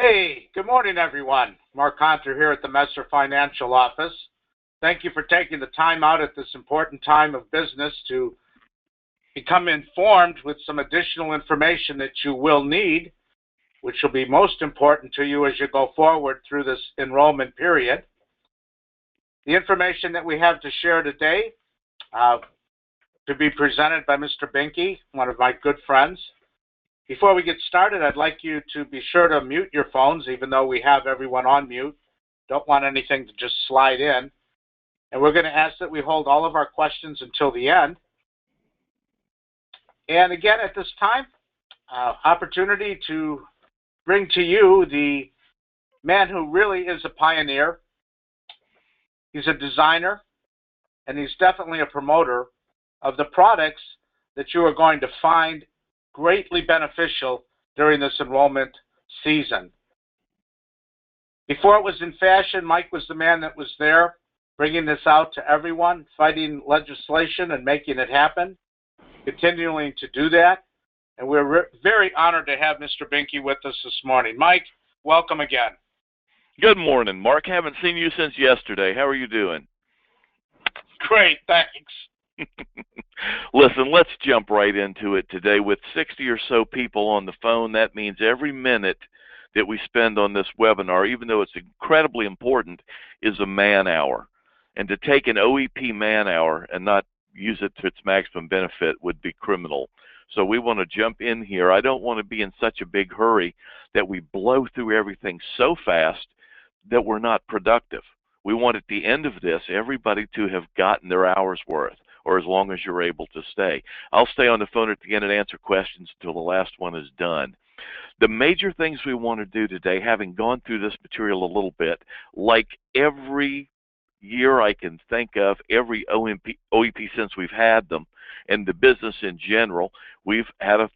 Hey, good morning, everyone. Mark Hunter here at the Messer Financial Office. Thank you for taking the time out at this important time of business to become informed with some additional information that you will need, which will be most important to you as you go forward through this enrollment period. The information that we have to share today to be presented by Mr. Binky, one of my good friends. Before we get started, I'd like you to be sure to mute your phones, even though we have everyone on mute. Don't want anything to just slide in. And we're going to ask that we hold all of our questions until the end. And again, at this time, opportunity to bring to you the man who really is a pioneer. He's a designer, and he's definitely a promoter of the products that you are going to find greatly beneficial during this enrollment season. Before it was in fashion, Mike was the man that was there, bringing this out to everyone, fighting legislation and making it happen, continuing to do that. And we're very honored to have Mr. Binky with us this morning. Mike, welcome again. Good morning, Mark. Haven't seen you since yesterday. How are you doing? Great, thanks. Listen, let's jump right into it today. With 60 or so people on the phone, that means every minute that we spend on this webinar, even though it's incredibly important, is a man hour. And to take an OEP man hour and not use it to its maximum benefit would be criminal. So we want to jump in here. I don't want to be in such a big hurry that we blow through everything so fast that we're not productive. We want at the end of this everybody to have gotten their hour's worth, or as long as you're able to stay. I'll stay on the phone at the end and answer questions until the last one is done. The major things we want to do today, having gone through this material a little bit, like every year I can think of, every OEP since we've had them, and the business in general, we've had a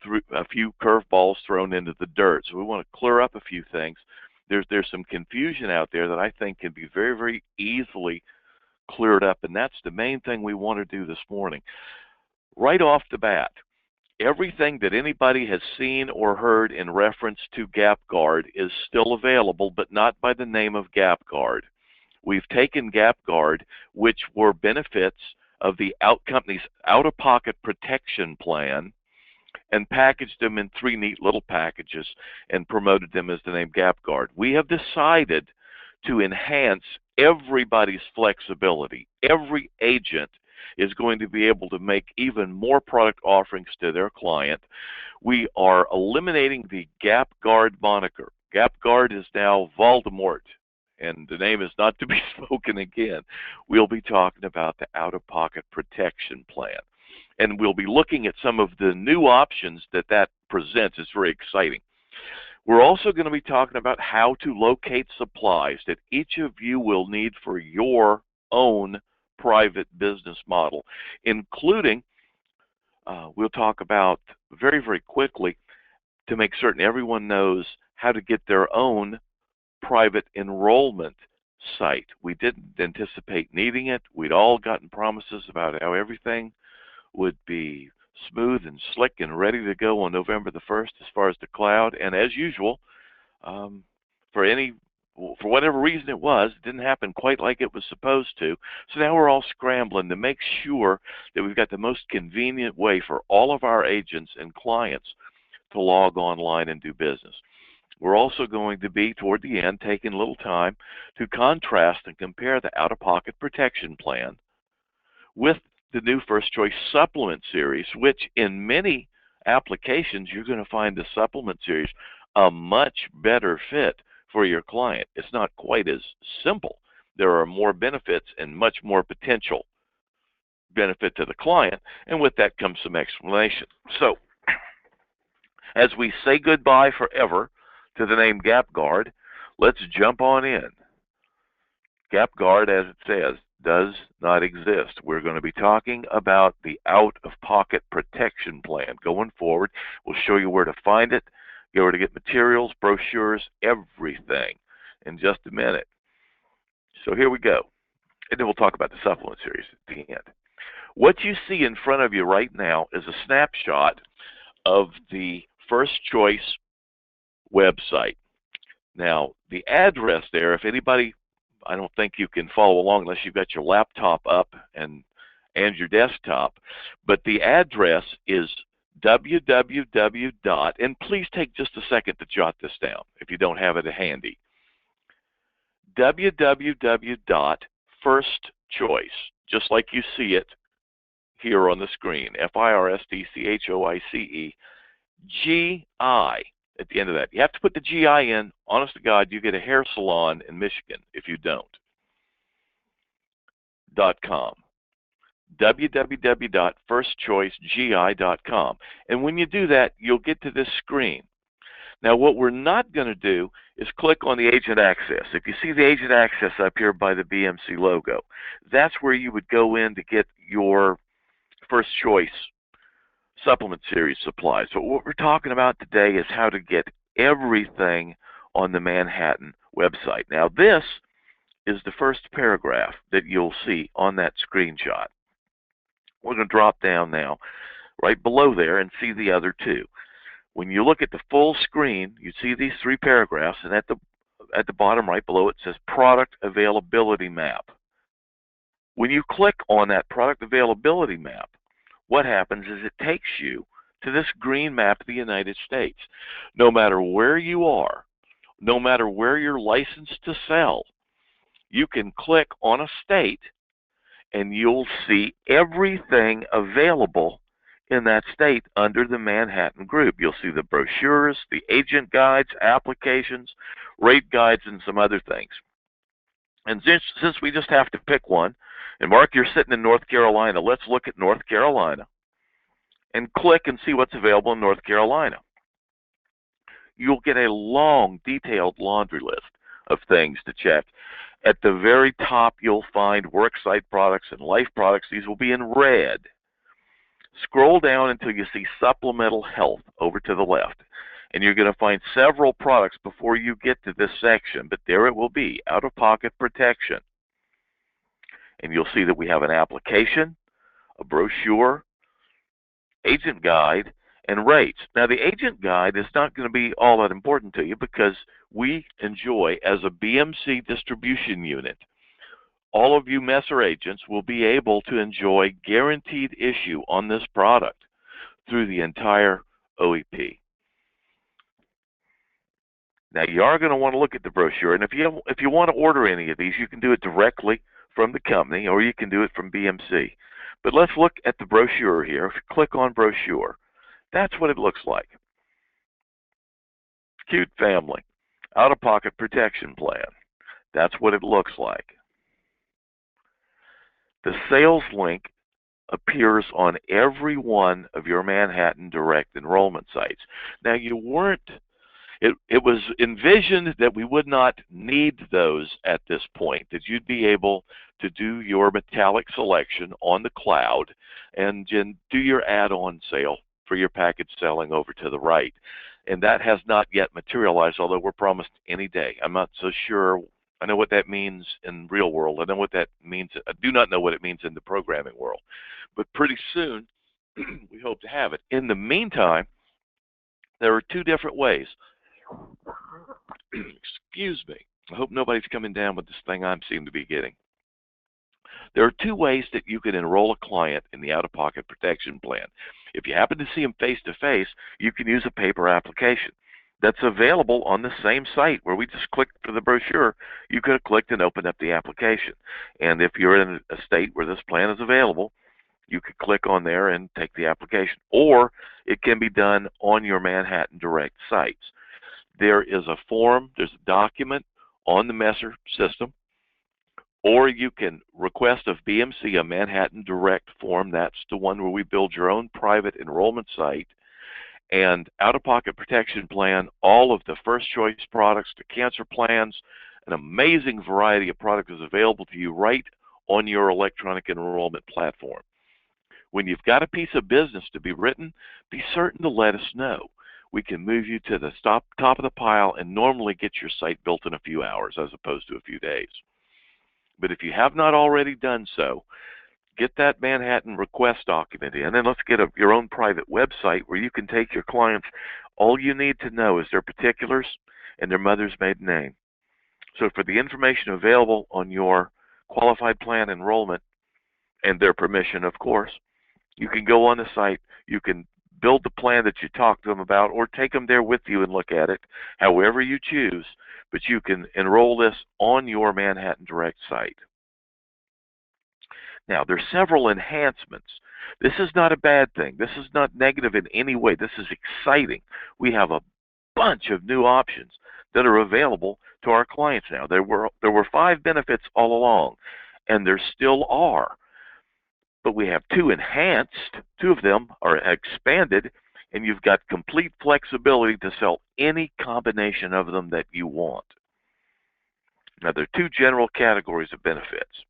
few curveballs thrown into the dirt. So we want to clear up a few things. There's some confusion out there that I think can be very, very easily cleared up, and that's the main thing we want to do this morning. Right off the bat, everything that anybody has seen or heard in reference to Gap Guard is still available, but not by the name of Gap Guard. We've taken Gap Guard, which were benefits of the company's out-of-pocket protection plan, and packaged them in 3 neat little packages and promoted them as the name Gap Guard. We have decided to enhance everybody's flexibility. Every agent is going to be able to make even more product offerings to their client. We are eliminating the Gap Guard moniker. Gap Guard is now Voldemort, and the name is not to be spoken again. We'll be talking about the out-of-pocket protection plan. And we'll be looking at some of the new options that presents. It's very exciting. We're also going to be talking about how to locate supplies that each of you will need for your own private business model, including, we'll talk about very, very quickly to make certain everyone knows how to get their own private enrollment site. We didn't anticipate needing it. We'd all gotten promises about how everything would be smooth and slick and ready to go on November the 1st as far as the cloud. And as usual, for whatever reason it didn't happen quite like it was supposed to. So now we're all scrambling to make sure that we've got the most convenient way for all of our agents and clients to log online and do business. We're also going to be, toward the end, taking a little time to contrast and compare the out-of-pocket protection plan with the new First Choice Supplement Series, which in many applications you're going to find the Supplement Series a much better fit for your client. It's not quite as simple. There are more benefits and much more potential benefit to the client, and with that comes some explanation. So, as we say goodbye forever to the name Gap Guard, let's jump on in. Gap Guard, as it says, does not exist. We're going to be talking about the out-of-pocket protection plan going forward. We'll show you where to find it, where to get materials, brochures, everything in just a minute. So here we go. And then we'll talk about the supplement series at the end. What you see in front of you right now is a snapshot of the First Choice website. Now, the address there, if anybody, I don't think you can follow along unless you've got your laptop up and your desktop, but the address is www. And please take just a second to jot this down if you don't have it handy. www.firstchoice, just like you see it here on the screen, FIRSTCHOICE, GI at the end of that. You have to put the GI in. Honest to God, you get a hair salon in Michigan if you don't. .com. www.firstchoicegi.com. And when you do that, you'll get to this screen. Now, what we're not going to do is click on the Agent Access. If you see the Agent Access up here by the BMC logo, that's where you would go in to get your First Choice Supplement Series supplies. So what we're talking about today is how to get everything on the Manhattan website. Now, this is the first paragraph that you'll see on that screenshot. We're going to drop down now right below there and see the other two. When you look at the full screen, you see these three paragraphs, and at the bottom right below it says Product Availability Map. When you click on that Product Availability Map, what happens is it takes you to this green map of the United States. No matter where you are, no matter where you're licensed to sell, you can click on a state and you'll see everything available in that state under the Manhattan group. You'll see the brochures, the agent guides, applications, rate guides, and some other things. And since we just have to pick one, and Mark, you're sitting in North Carolina, let's look at North Carolina and click and see what's available in North Carolina. You'll get a long, detailed laundry list of things to check. At the very top, you'll find worksite products and life products. These will be in red. Scroll down until you see supplemental health over to the left. And you're going to find several products before you get to this section, but there it will be, out-of-pocket protection. And you'll see that we have an application, a brochure, agent guide, and rates. Now, the agent guide is not going to be all that important to you because we enjoy, as a BMC distribution unit, all of you Messer agents will be able to enjoy guaranteed issue on this product through the entire OEP. Now, you are going to want to look at the brochure, and if you want to order any of these, you can do it directly from the company, or you can do it from BMC. But let's look at the brochure here. If you click on brochure, that's what it looks like. Cute family, out-of-pocket protection plan. That's what it looks like. The sales link appears on every one of your Manhattan direct enrollment sites. Now, it was envisioned that we would not need those at this point, that you'd be able to do your metallic selection on the cloud and do your add-on sale for your package selling over to the right. And that has not yet materialized, although we're promised any day. I'm not so sure. I know what that means in real world. I know what that means. I do not know what it means in the programming world. But pretty soon, we hope to have it. In the meantime, there are two different ways. Excuse me. I hope nobody's coming down with this thing I seem to be getting. There are two ways that you can enroll a client in the out-of-pocket protection plan. If you happen to see them face-to-face, you can use a paper application. That's available on the same site where we just clicked for the brochure. You could have clicked and opened up the application. And if you're in a state where this plan is available, you could click on there and take the application. Or it can be done on your Manhattan Direct sites. There is a form, there's a document on the Messer system, or you can request of BMC a Manhattan Direct form. That's the one where we build your own private enrollment site and out-of-pocket protection plan, all of the first choice products, the cancer plans, an amazing variety of products is available to you right on your electronic enrollment platform. When you've got a piece of business to be written, be certain to let us know. We can move you to the top of the pile and normally get your site built in a few hours as opposed to a few days. But if you have not already done so, get that Manhattan request document in, and let's get your own private website where you can take your clients. All you need to know is their particulars and their mother's maiden name. So for the information available on your qualified plan enrollment, and their permission, of course, you can go on the site. You can build the plan that you talked to them about, or take them there with you and look at it, however you choose. But you can enroll this on your Manhattan Direct site. Now, there's several enhancements. This is not a bad thing. This is not negative in any way. This is exciting. We have a bunch of new options that are available to our clients now. There were 5 benefits all along, and there still are. But we have 2 enhanced. 2 of them are expanded, and you've got complete flexibility to sell any combination of them that you want. Now, there are 2 general categories of benefits.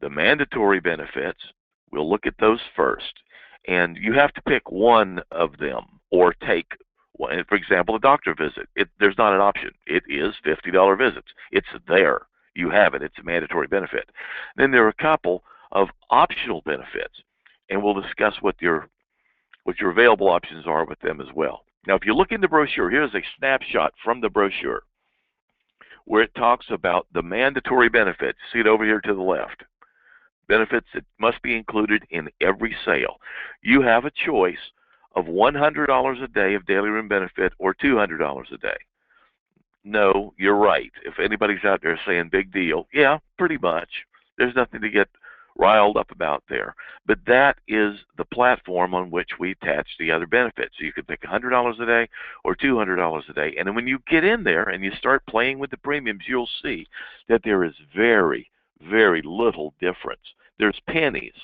The mandatory benefits, we'll look at those first. And you have to pick one of them or take one. For example, a doctor visit. There's not an option. It is $50 visits. It's there. You have it. It's a mandatory benefit. Then there are a couple of optional benefits, and we'll discuss what your available options are with them as well. Now, if you look in the brochure, here's a snapshot from the brochure where it talks about the mandatory benefits. See it over here to the left. Benefits that must be included in every sale. You have a choice of $100 a day of daily room benefit or $200 a day. No, you're right. If anybody's out there saying big deal, yeah, pretty much. There's nothing to get riled up about there. But that is the platform on which we attach the other benefits. So you can pick $100 a day or $200 a day. And when you get in there and you start playing with the premiums, you'll see that there is very, very little difference. There's pennies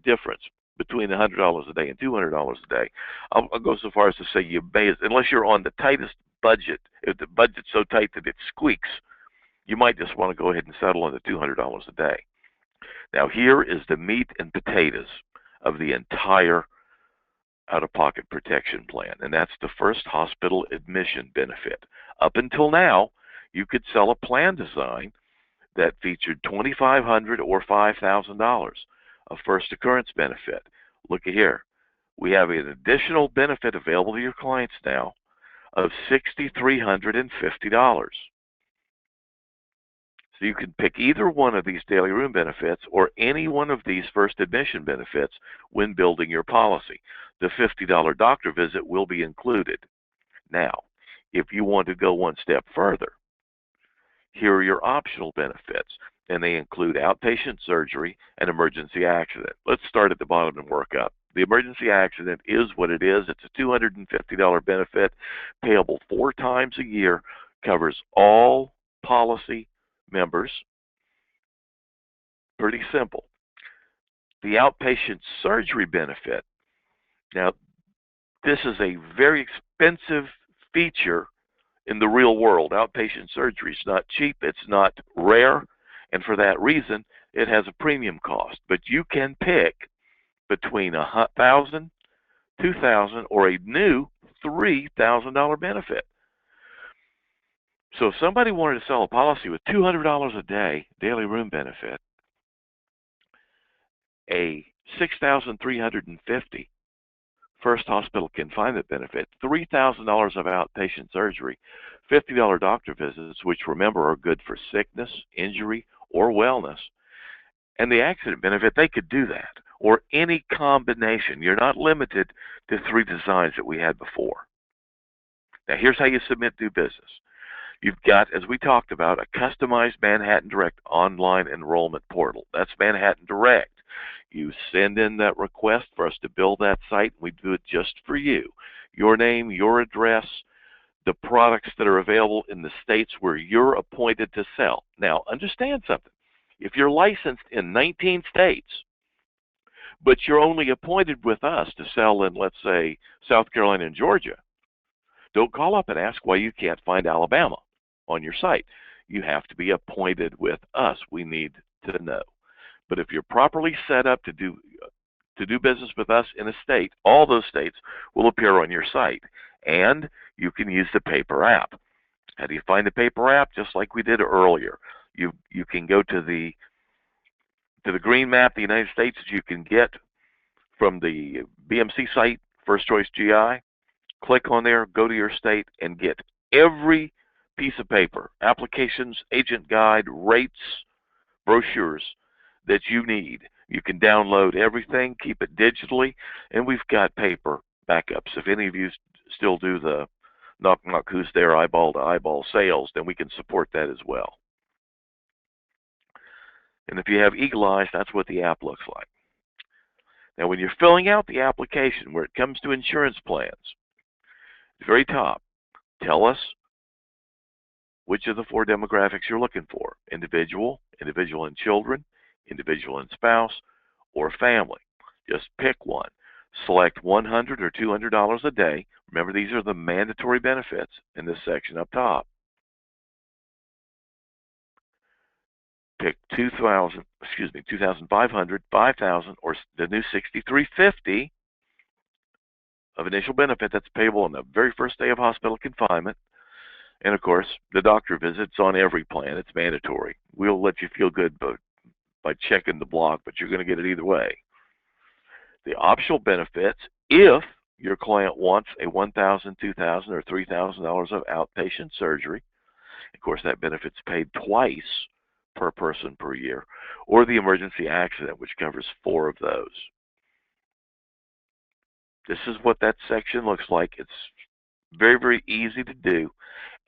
difference between $100 a day and $200 a day. I'll go so far as to say you may, unless you're on the tightest budget, if the budget's so tight that it squeaks, you might just want to go ahead and settle on the $200 a day. Now, here is the meat and potatoes of the entire out-of-pocket protection plan, and that's the first hospital admission benefit. Up until now, you could sell a plan design that featured $2,500 or $5,000 of first occurrence benefit. Look at here. We have an additional benefit available to your clients now of $6,350. So you can pick either one of these daily room benefits or any one of these first admission benefits when building your policy. The $50 doctor visit will be included. Now, if you want to go one step further, here are your optional benefits, and they include outpatient surgery and emergency accident. Let's start at the bottom and work up. The emergency accident is what it is. It's a $250 benefit payable 4 times a year, covers all policy members. Pretty simple. The outpatient surgery benefit. Now, this is a very expensive feature in the real world. Outpatient surgery is not cheap. It's not rare. And for that reason, it has a premium cost. But you can pick between $1,000, $2,000, or a new $3,000 benefit. So if somebody wanted to sell a policy with $200 a day daily room benefit, a $6,350 first hospital confinement benefit, $3,000 of outpatient surgery, $50 doctor visits, which remember are good for sickness, injury, or wellness, and the accident benefit, they could do that, or any combination. You're not limited to 3 designs that we had before. Now here's how you submit new business. You've got, as we talked about, a customized Manhattan Direct online enrollment portal. That's Manhattan Direct. You send in that request for us to build that site, and we do it just for you. Your name, your address, the products that are available in the states where you're appointed to sell. Now, understand something. If you're licensed in 19 states, but you're only appointed with us to sell in, let's say, South Carolina and Georgia, don't call up and ask why you can't find Alabama on your site. You have to be appointed with us. We need to know. But if you're properly set up to do business with us in a state, all those states will appear on your site, and you can use the paper app. How do you find the paper app? Just like we did earlier. You can go to the green map of the United States that you can get from the BMC site, First Choice GI. Click on there, go to your state, and get every piece of paper, applications, agent guide, rates, brochures that you need. You can download everything, keep it digitally, and we've got paper backups. If any of you still do the knock knock who's there eyeball to eyeball sales, then we can support that as well. And if you have Eagle Eyes, that's what the app looks like. Now, when you're filling out the application, where it comes to insurance plans, at the very top, tell us which of the 4 demographics you're looking for: individual, individual and children, individual and spouse, or family. Just pick one. Select $100 or $200 a day. Remember, these are the mandatory benefits in this section up top. Pick 2,500, 5,000, or the new $6,350 of initial benefit that's payable on the very first day of hospital confinement. And of course, the doctor visits on every plan. It's mandatory. We'll let you feel good by checking the block, but you're going to get it either way. The optional benefits, if your client wants a $1,000, $2,000, or $3,000 of outpatient surgery, of course, that benefit's paid twice per person per year, or the emergency accident, which covers 4 of those. This is what that section looks like. It's very, very easy to do.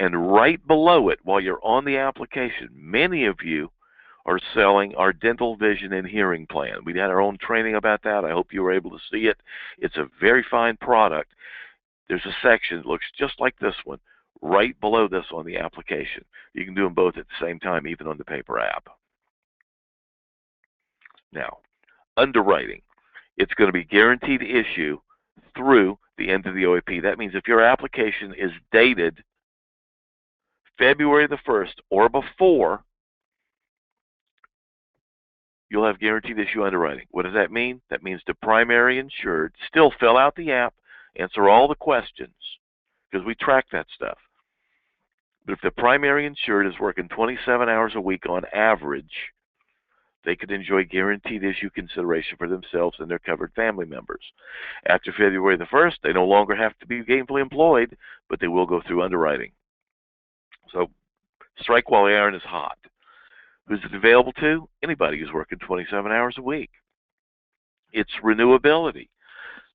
And right below it, while you're on the application, many of you are selling our dental, vision, and hearing plan. We had our own training about that. I hope you were able to see it. It's a very fine product. There's a section that looks just like this one right below this on the application. You can do them both at the same time, even on the paper app. Now, underwriting. It's going to be guaranteed issue through the end of the OAP. That means if your application is dated February the 1st or before, you'll have guaranteed issue underwriting. What does that mean? That means the primary insured still fill out the app, answer all the questions, because we track that stuff. But if the primary insured is working 27 hours a week on average, they could enjoy guaranteed issue consideration for themselves and their covered family members. After February the 1st, they no longer have to be gainfully employed, but they will go through underwriting. So strike while the iron is hot. Who's it available to? Anybody who's working 27 hours a week. It's renewability.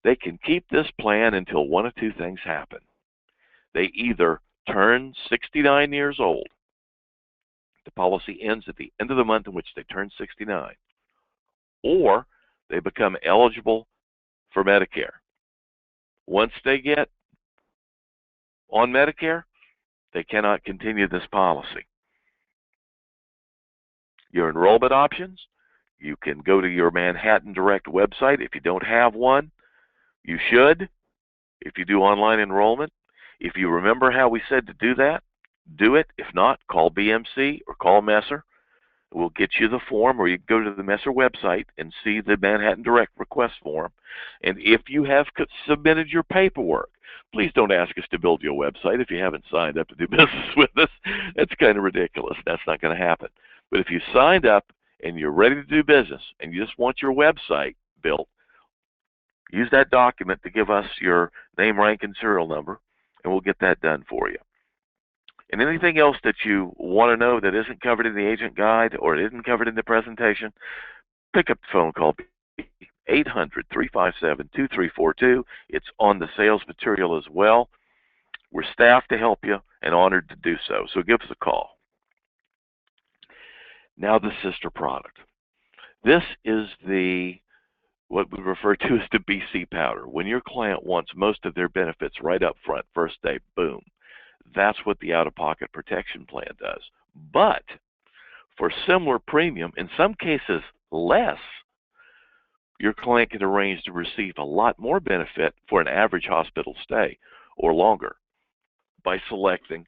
They can keep this plan until one of 2 things happen. They either turn 69 years old. The policy ends at the end of the month in which they turn 69. Or they become eligible for Medicare. Once they get on Medicare, they cannot continue this policy. Your enrollment options, you can go to your Manhattan Direct website. If you don't have one, you should. If you do online enrollment, if you remember how we said to do that, do it. If not, call BMC or call Messer. We'll get you the form, or you can go to the Messer website and see the Manhattan Direct request form. And if you have submitted your paperwork, please don't ask us to build you a website if you haven't signed up to do business with us. That's kind of ridiculous. That's not going to happen. But if you signed up and you're ready to do business and you just want your website built, use that document to give us your name, rank, and serial number, and we'll get that done for you. And anything else that you want to know that isn't covered in the agent guide or isn't covered in the presentation, pick up the phone call, 800-357-2342. It's on the sales material as well. We're staffed to help you and honored to do so. So give us a call. Now the sister product. This is what we refer to as the BC powder. When your client wants most of their benefits right up front, first day, boom. That's what the out-of-pocket protection plan does. But for similar premium, in some cases less, your client can arrange to receive a lot more benefit for an average hospital stay or longer by selecting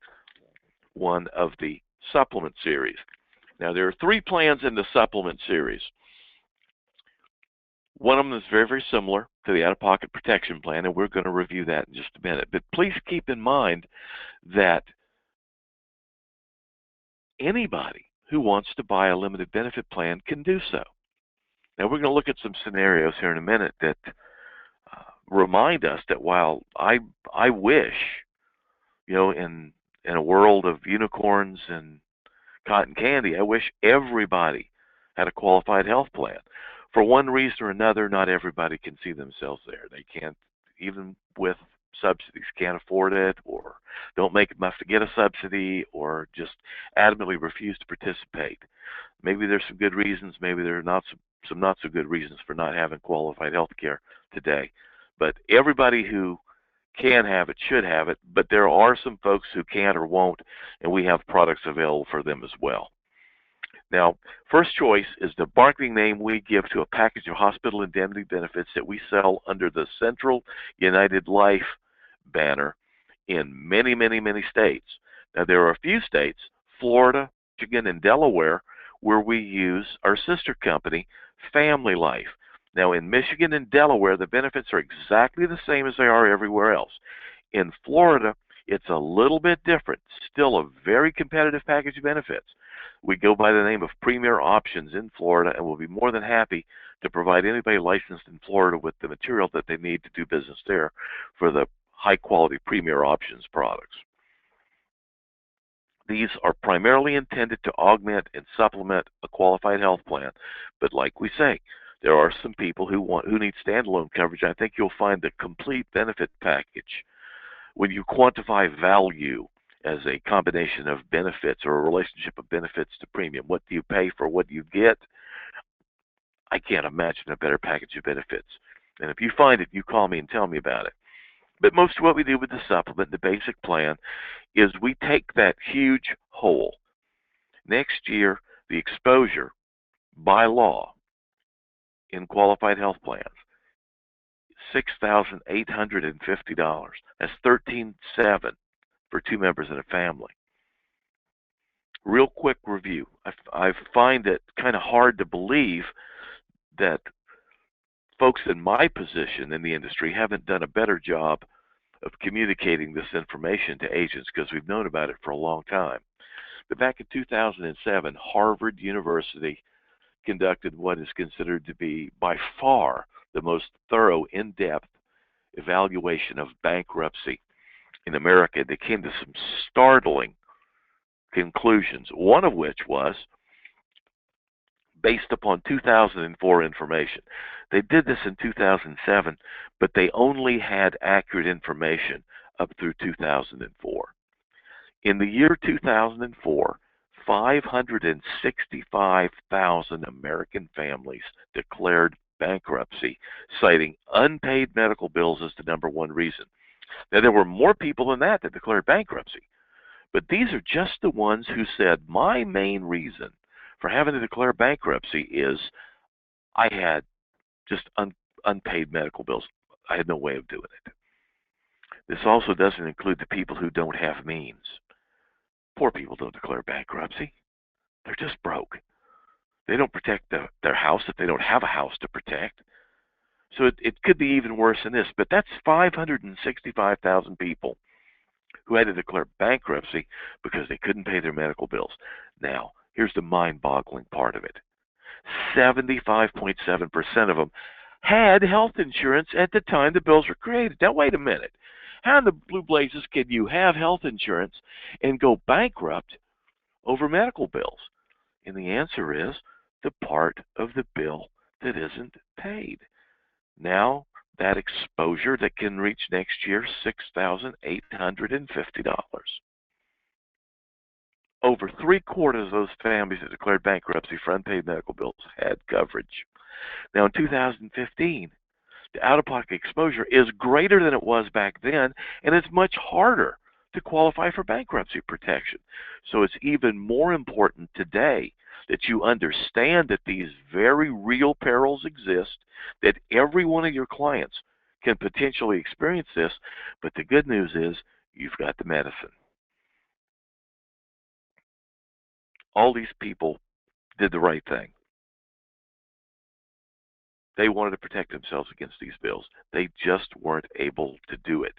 one of the supplement series. Now, there are 3 plans in the supplement series. One of them is very, very similar to the out-of-pocket protection plan, and we're going to review that in just a minute. But please keep in mind that anybody who wants to buy a limited benefit plan can do so. Now, we're going to look at some scenarios here in a minute that remind us that while I wish, in in a world of unicorns and cotton candy, I wish everybody had a qualified health plan. For one reason or another, not everybody can see themselves there. They can't, even with subsidies, can't afford it, or don't make enough to get a subsidy, or just adamantly refuse to participate. Maybe there's some good reasons, maybe there are some not so good reasons for not having qualified health care today. But everybody who can have it should have it, but there are some folks who can't or won't, and we have products available for them as well. Now, first choice is the marketing name we give to a package of hospital indemnity benefits that we sell under the Central United Life banner in many, many, many states. Now, there are a few states, Florida, Michigan, and Delaware, where we use our sister company, Family Life. Now, in Michigan and Delaware, the benefits are exactly the same as they are everywhere else. In Florida, it's a little bit different. Still a very competitive package of benefits. We go by the name of Premier Options in Florida, and we'll be more than happy to provide anybody licensed in Florida with the material that they need to do business there for the high-quality Premier Options products. These are primarily intended to augment and supplement a qualified health plan, but like we say, there are some people who need standalone coverage. I think you'll find the complete benefit package, when you quantify value as a combination of benefits or a relationship of benefits to premium, what do you pay for what you get? I can't imagine a better package of benefits. And if you find it, you call me and tell me about it. But most of what we do with the supplement, the basic plan, is we take that huge hole. Next year, the exposure by law in qualified health plans, $6,850. That's $13,700 for two members in a family. Real quick review. I find it kind of hard to believe that folks in my position in the industry haven't done a better job of communicating this information to agents, because we've known about it for a long time. But back in 2007, Harvard University conducted what is considered to be by far the most thorough, in-depth evaluation of bankruptcy in America. They came to some startling conclusions, one of which was based upon 2004 information. They did this in 2007, but they only had accurate information up through 2004. In the year 2004, 565,000 American families declared bankruptcy, citing unpaid medical bills as the number one reason. Now, there were more people than that declared bankruptcy, but these are just the ones who said, my main reason for having to declare bankruptcy is I had just unpaid medical bills. I had no way of doing it. This also doesn't include the people who don't have means. Poor people don't declare bankruptcy. They're just broke. They don't protect their house if they don't have a house to protect. So it could be even worse than this, but that's 565,000 people who had to declare bankruptcy because they couldn't pay their medical bills. Now, here's the mind-boggling part of it. 75.7% of them had health insurance at the time the bills were created. Now, wait a minute. How in the blue blazes can you have health insurance and go bankrupt over medical bills? And the answer is the part of the bill that isn't paid. Now, that exposure that can reach next year, $6,850. Over 3/4 of those families that declared bankruptcy for unpaid medical bills had coverage. Now, in 2015, the out-of-pocket exposure is greater than it was back then, and it's much harder to qualify for bankruptcy protection. So it's even more important today that you understand that these very real perils exist, that every one of your clients can potentially experience this, but the good news is you've got the medicine. All these people did the right thing. They wanted to protect themselves against these bills. They just weren't able to do it.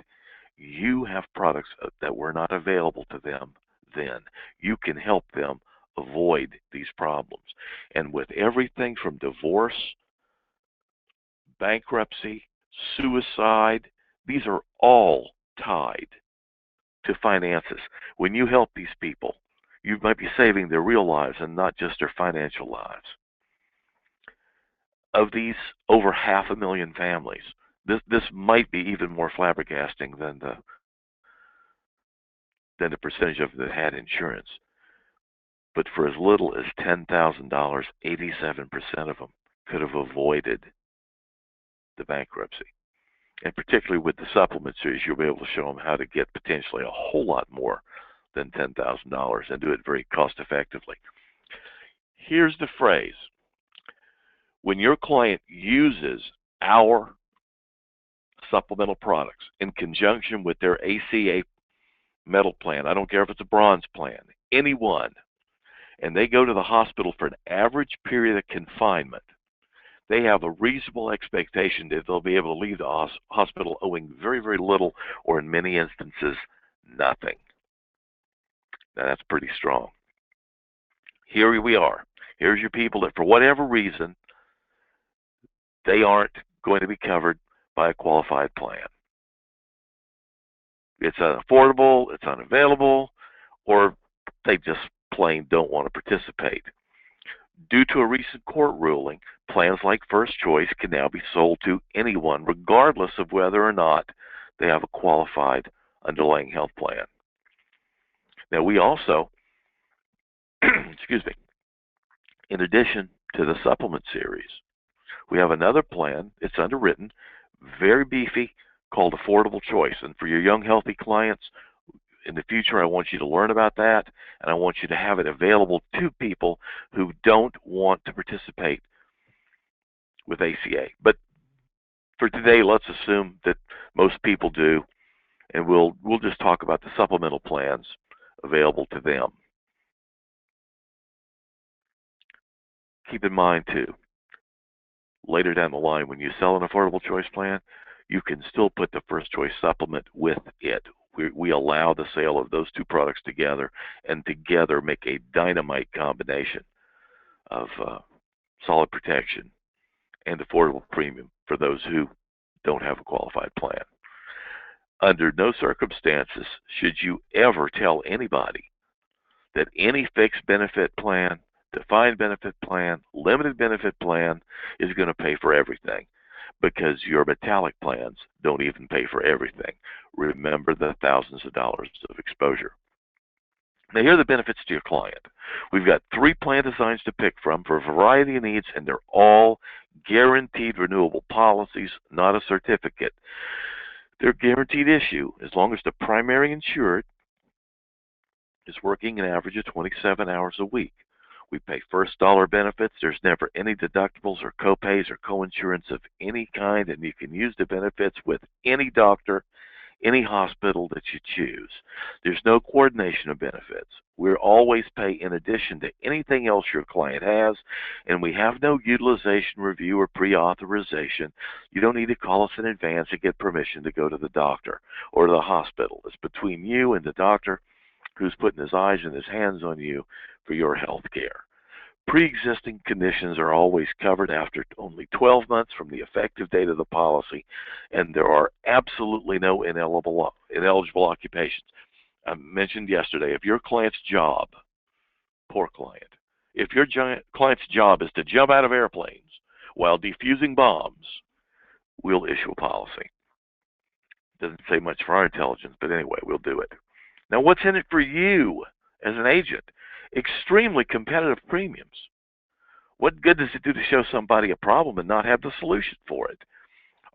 You have products that were not available to them then. You can help them avoid these problems. And with everything from divorce, bankruptcy, suicide, these are all tied to finances. When you help these people, you might be saving their real lives and not just their financial lives. Of these over 500,000 families, this might be even more flabbergasting than the percentage of them that had insurance. But for as little as $10,000, 87% of them could have avoided the bankruptcy. And particularly with the supplement series, you'll be able to show them how to get potentially a whole lot more than $10,000 and do it very cost effectively. Here's the phrase. When your client uses our supplemental products in conjunction with their ACA metal plan, I don't care if it's a bronze plan, any one, and they go to the hospital for an average period of confinement, they have a reasonable expectation that they'll be able to leave the hospital owing very, very little, or in many instances, nothing. Now, that's pretty strong. Here we are. Here's your people that, for whatever reason, they aren't going to be covered by a qualified plan. It's unaffordable, it's unavailable, or they just plain don't want to participate. Due to a recent court ruling, plans like First Choice can now be sold to anyone, regardless of whether or not they have a qualified underlying health plan. Now, we also, excuse me, in addition to the supplement series, we have another plan. It's underwritten, very beefy, called Affordable Choice. And for your young, healthy clients, in the future, I want you to learn about that, and I want you to have it available to people who don't want to participate with ACA. But for today, let's assume that most people do, and we'll just talk about the supplemental plans available to them. Keep in mind, too, later down the line, when you sell an Affordable Choice plan, you can still put the First Choice supplement with it. We allow the sale of those two products together, and together make a dynamite combination of solid protection and affordable premium for those who don't have a qualified plan. Under no circumstances should you ever tell anybody that any fixed benefit plan, defined benefit plan, limited benefit plan is going to pay for everything, because your metallic plans don't even pay for everything. Remember the thousands of dollars of exposure. Now, here are the benefits to your client. We've got 3 plan designs to pick from for a variety of needs, and they're all guaranteed renewable policies, not a certificate. They're guaranteed issue as long as the primary insured is working an average of 27 hours a week. We pay first dollar benefits. There's never any deductibles or copays or coinsurance of any kind, and you can use the benefits with any doctor, any hospital that you choose. There's no coordination of benefits. We'll always pay in addition to anything else your client has, and we have no utilization review or pre-authorization. You don't need to call us in advance to get permission to go to the doctor or to the hospital. It's between you and the doctor who's putting his eyes and his hands on you for your health care. Pre-existing conditions are always covered after only 12 months from the effective date of the policy, and there are absolutely no ineligible occupations. I mentioned yesterday, if your client's job, poor client, if your client's job is to jump out of airplanes while defusing bombs, we'll issue a policy. Doesn't say much for our intelligence, but anyway, we'll do it. Now, what's in it for you as an agent? Extremely competitive premiums. What good does it do to show somebody a problem and not have the solution for it?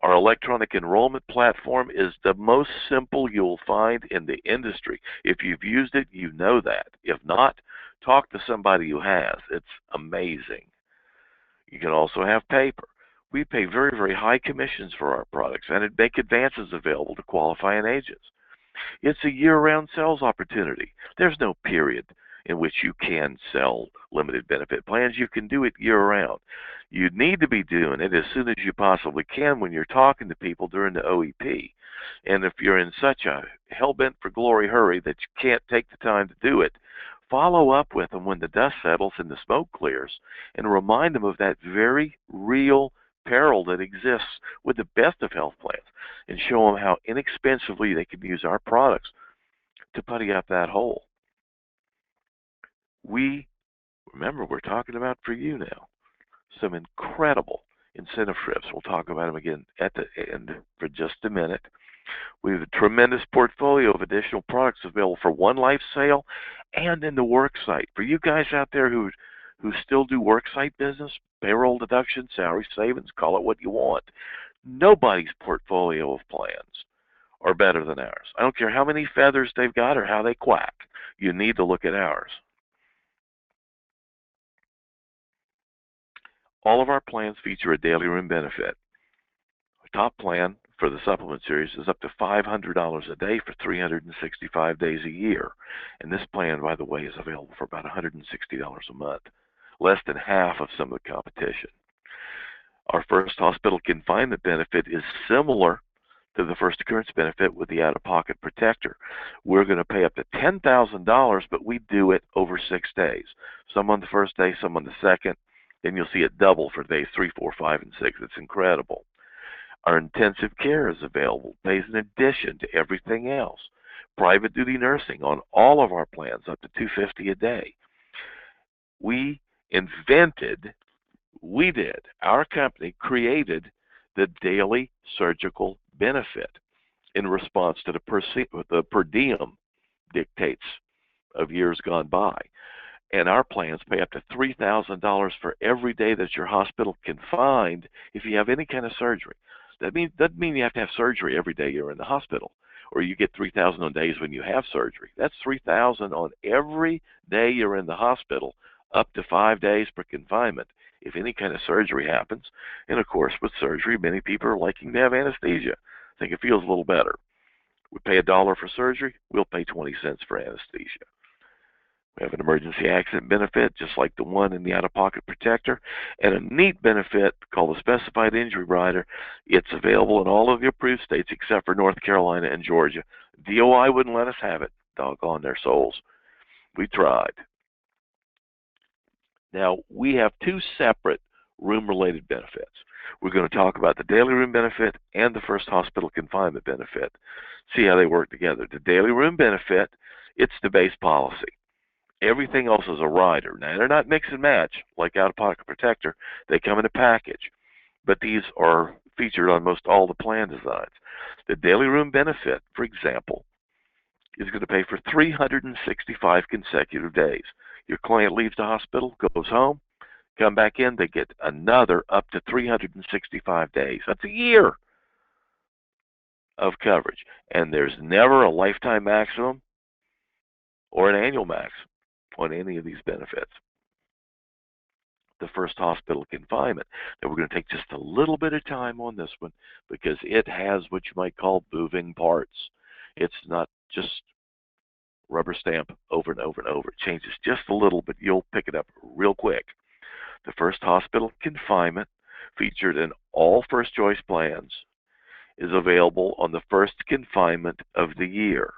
Our electronic enrollment platform is the most simple you'll find in the industry. If you've used it, you know that. If not, talk to somebody who has. It's amazing. You can also have paper. We pay very, very high commissions for our products, and make advances available to qualifying agents. It's a year-round sales opportunity. There's no period in which you can sell limited benefit plans. You can do it year-round. You need to be doing it as soon as you possibly can when you're talking to people during the OEP. And if you're in such a hell-bent for glory hurry that you can't take the time to do it, follow up with them when the dust settles and the smoke clears, and remind them of that very real peril that exists with the best of health plans, and show them how inexpensively they can use our products to putty up that hole. Remember, we're talking about for you now some incredible incentive trips. We'll talk about them again at the end for just a minute. We have a tremendous portfolio of additional products available for one life sale and in the work site. For you guys out there who still do work site business, payroll deduction, salary savings, call it what you want. Nobody's portfolio of plans are better than ours. I don't care how many feathers they've got or how they quack. You need to look at ours. All of our plans feature a daily room benefit. Our top plan for the supplement series is up to $500 a day for 365 days a year. And this plan, by the way, is available for about $160 a month, less than half of some of the competition. Our first hospital confinement benefit is similar to the first occurrence benefit with the out-of-pocket protector. We're going to pay up to $10,000, but we do it over 6 days. Some on the first day, some on the second. Then you'll see it double for days 3, 4, 5, and 6. It's incredible. Our intensive care is available, pays in addition to everything else. Private duty nursing on all of our plans up to $250 a day. Our company created the daily surgical benefit in response to the per diem dictates of years gone by. And our plans pay up to $3,000 for every day that your hospital confined if you have any kind of surgery. That doesn't mean you have to have surgery every day you're in the hospital, or you get $3,000 on days when you have surgery. That's $3,000 on every day you're in the hospital, up to 5 days per confinement if any kind of surgery happens. And of course, with surgery, many people are liking to have anesthesia. I think it feels a little better. We pay $1 for surgery, we'll pay 20 cents for anesthesia. We have an emergency accident benefit, just like the one in the out-of-pocket protector, and a neat benefit called the specified injury rider. It's available in all of the approved states except for North Carolina and Georgia. DOI wouldn't let us have it. Doggone their souls. We tried. Now, we have 2 separate room-related benefits. We're going to talk about the daily room benefit and the first hospital confinement benefit. See how they work together. The daily room benefit, it's the base policy. Everything else is a rider. Now, they're not mix and match like out-of-pocket protector. They come in a package. But these are featured on most all the plan designs. The daily room benefit, for example, is going to pay for 365 consecutive days. Your client leaves the hospital, goes home, come back in, they get another up to 365 days. That's a year of coverage. And there's never a lifetime maximum or an annual max on any of these benefits. The first hospital confinement. Now we're going to take just a little bit of time on this one because it has what you might call moving parts. It's not just rubber stamp over and over and over. It changes just a little, but you'll pick it up real quick. The first hospital confinement, featured in all first choice plans, is available on the first confinement of the year.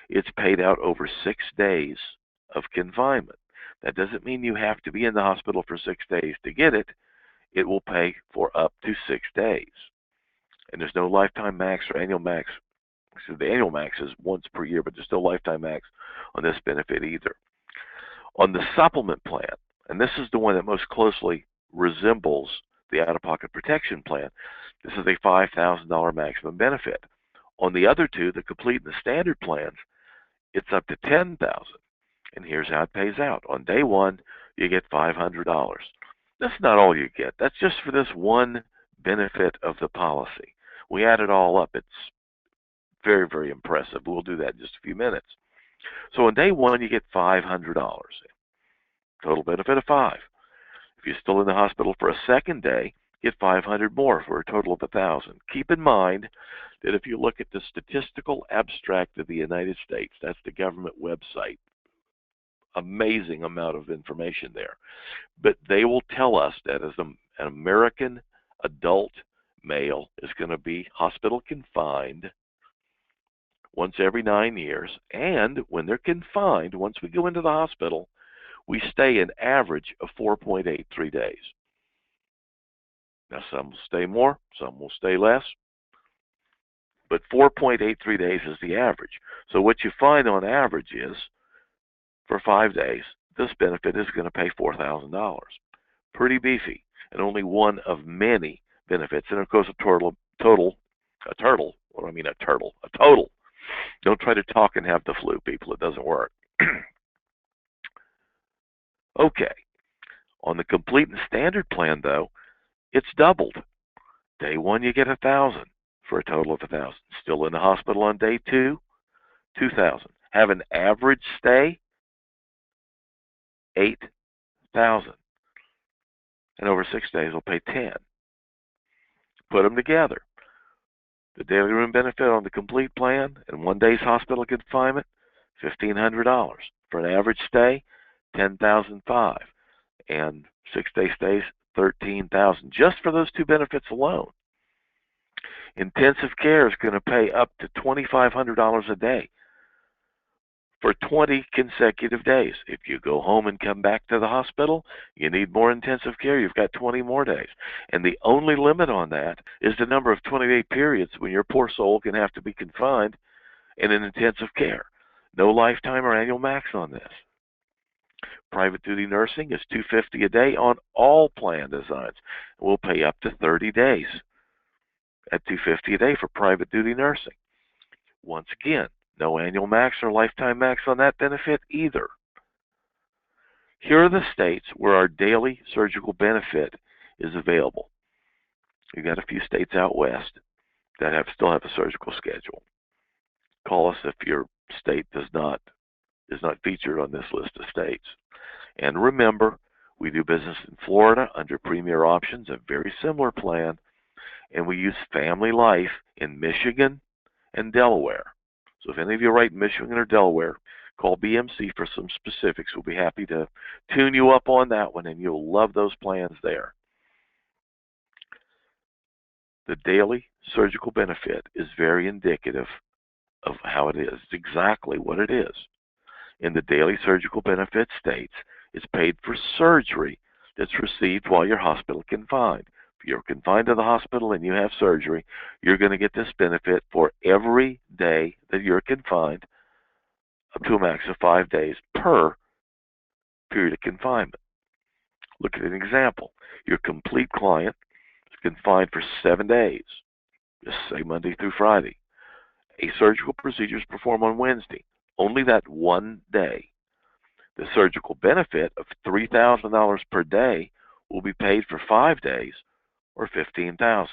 It's paid out over 6 days of confinement. That doesn't mean you have to be in the hospital for 6 days to get it. It will pay for up to 6 days. And there's no lifetime max or annual max. So the annual max is once per year, but there's no lifetime max on this benefit either. On the supplement plan, and this is the one that most closely resembles the out-of-pocket protection plan, this is a $5,000 maximum benefit. On the other two, the complete and the standard plans, it's up to $10,000. And here's how it pays out. On day one, you get $500. That's not all you get. That's just for this one benefit of the policy. We add it all up. It's very, very impressive. We'll do that in just a few minutes. So on day one, you get $500. Total benefit of $5,000. If you're still in the hospital for a second day, get $500 more for a total of $1,000. Keep in mind that if you look at the Statistical Abstract of the United States, that's the government website, amazing amount of information there. But they will tell us that as an American adult male is going to be hospital confined once every 9 years, and when they're confined, once we go into the hospital, we stay an average of 4.83 days. Now, some will stay more, some will stay less, but 4.83 days is the average. So what you find on average is, for 5 days, this benefit is going to pay $4,000. Pretty beefy, and only one of many benefits. And of course, a total. What do I mean, a turtle? A total. Don't try to talk and have the flu, people. It doesn't work. Okay. On the complete and standard plan, though, it's doubled. Day 1, you get $1,000 for a total of $1,000. Still in the hospital on day 2, $2,000. Have an average stay, $8,000. And over 6 days, we'll pay $10,000. Put them together. The daily room benefit on the complete plan and 1 day's hospital confinement, $1,500. For an average stay, $10,500. And 6-day stays, $13,000. Just for those 2 benefits alone. Intensive care is going to pay up to $2,500 a day for 20 consecutive days. If you go home and come back to the hospital, you need more intensive care, you've got 20 more days. And the only limit on that is the number of 20-day periods when your poor soul can have to be confined in an intensive care. No lifetime or annual max on this. Private duty nursing is $250 a day on all plan designs. We'll pay up to 30 days at $250 a day for private duty nursing. Once again, no annual max or lifetime max on that benefit either. Here are the states where our daily surgical benefit is available. We've got a few states out west that still have a surgical schedule. Call us if your state is not featured on this list of states. And remember, we do business in Florida under Premier Options, a very similar plan, and we use Family Life in Michigan and Delaware. So if any of you write Michigan or Delaware, call BMC for some specifics. We'll be happy to tune you up on that one, and you'll love those plans there. The daily surgical benefit is very indicative of how it is. It's exactly what it is. In the daily surgical benefit states, it's paid for surgery that's received while you're hospital confined. If you're confined to the hospital and you have surgery, you're going to get this benefit for every day that you're confined, up to a max of 5 days per period of confinement. Look at an example. Your complete client is confined for 7 days, just say Monday through Friday. A surgical procedure is performed on Wednesday, only that one day. The surgical benefit of $3,000 per day will be paid for 5 days, or $15,000.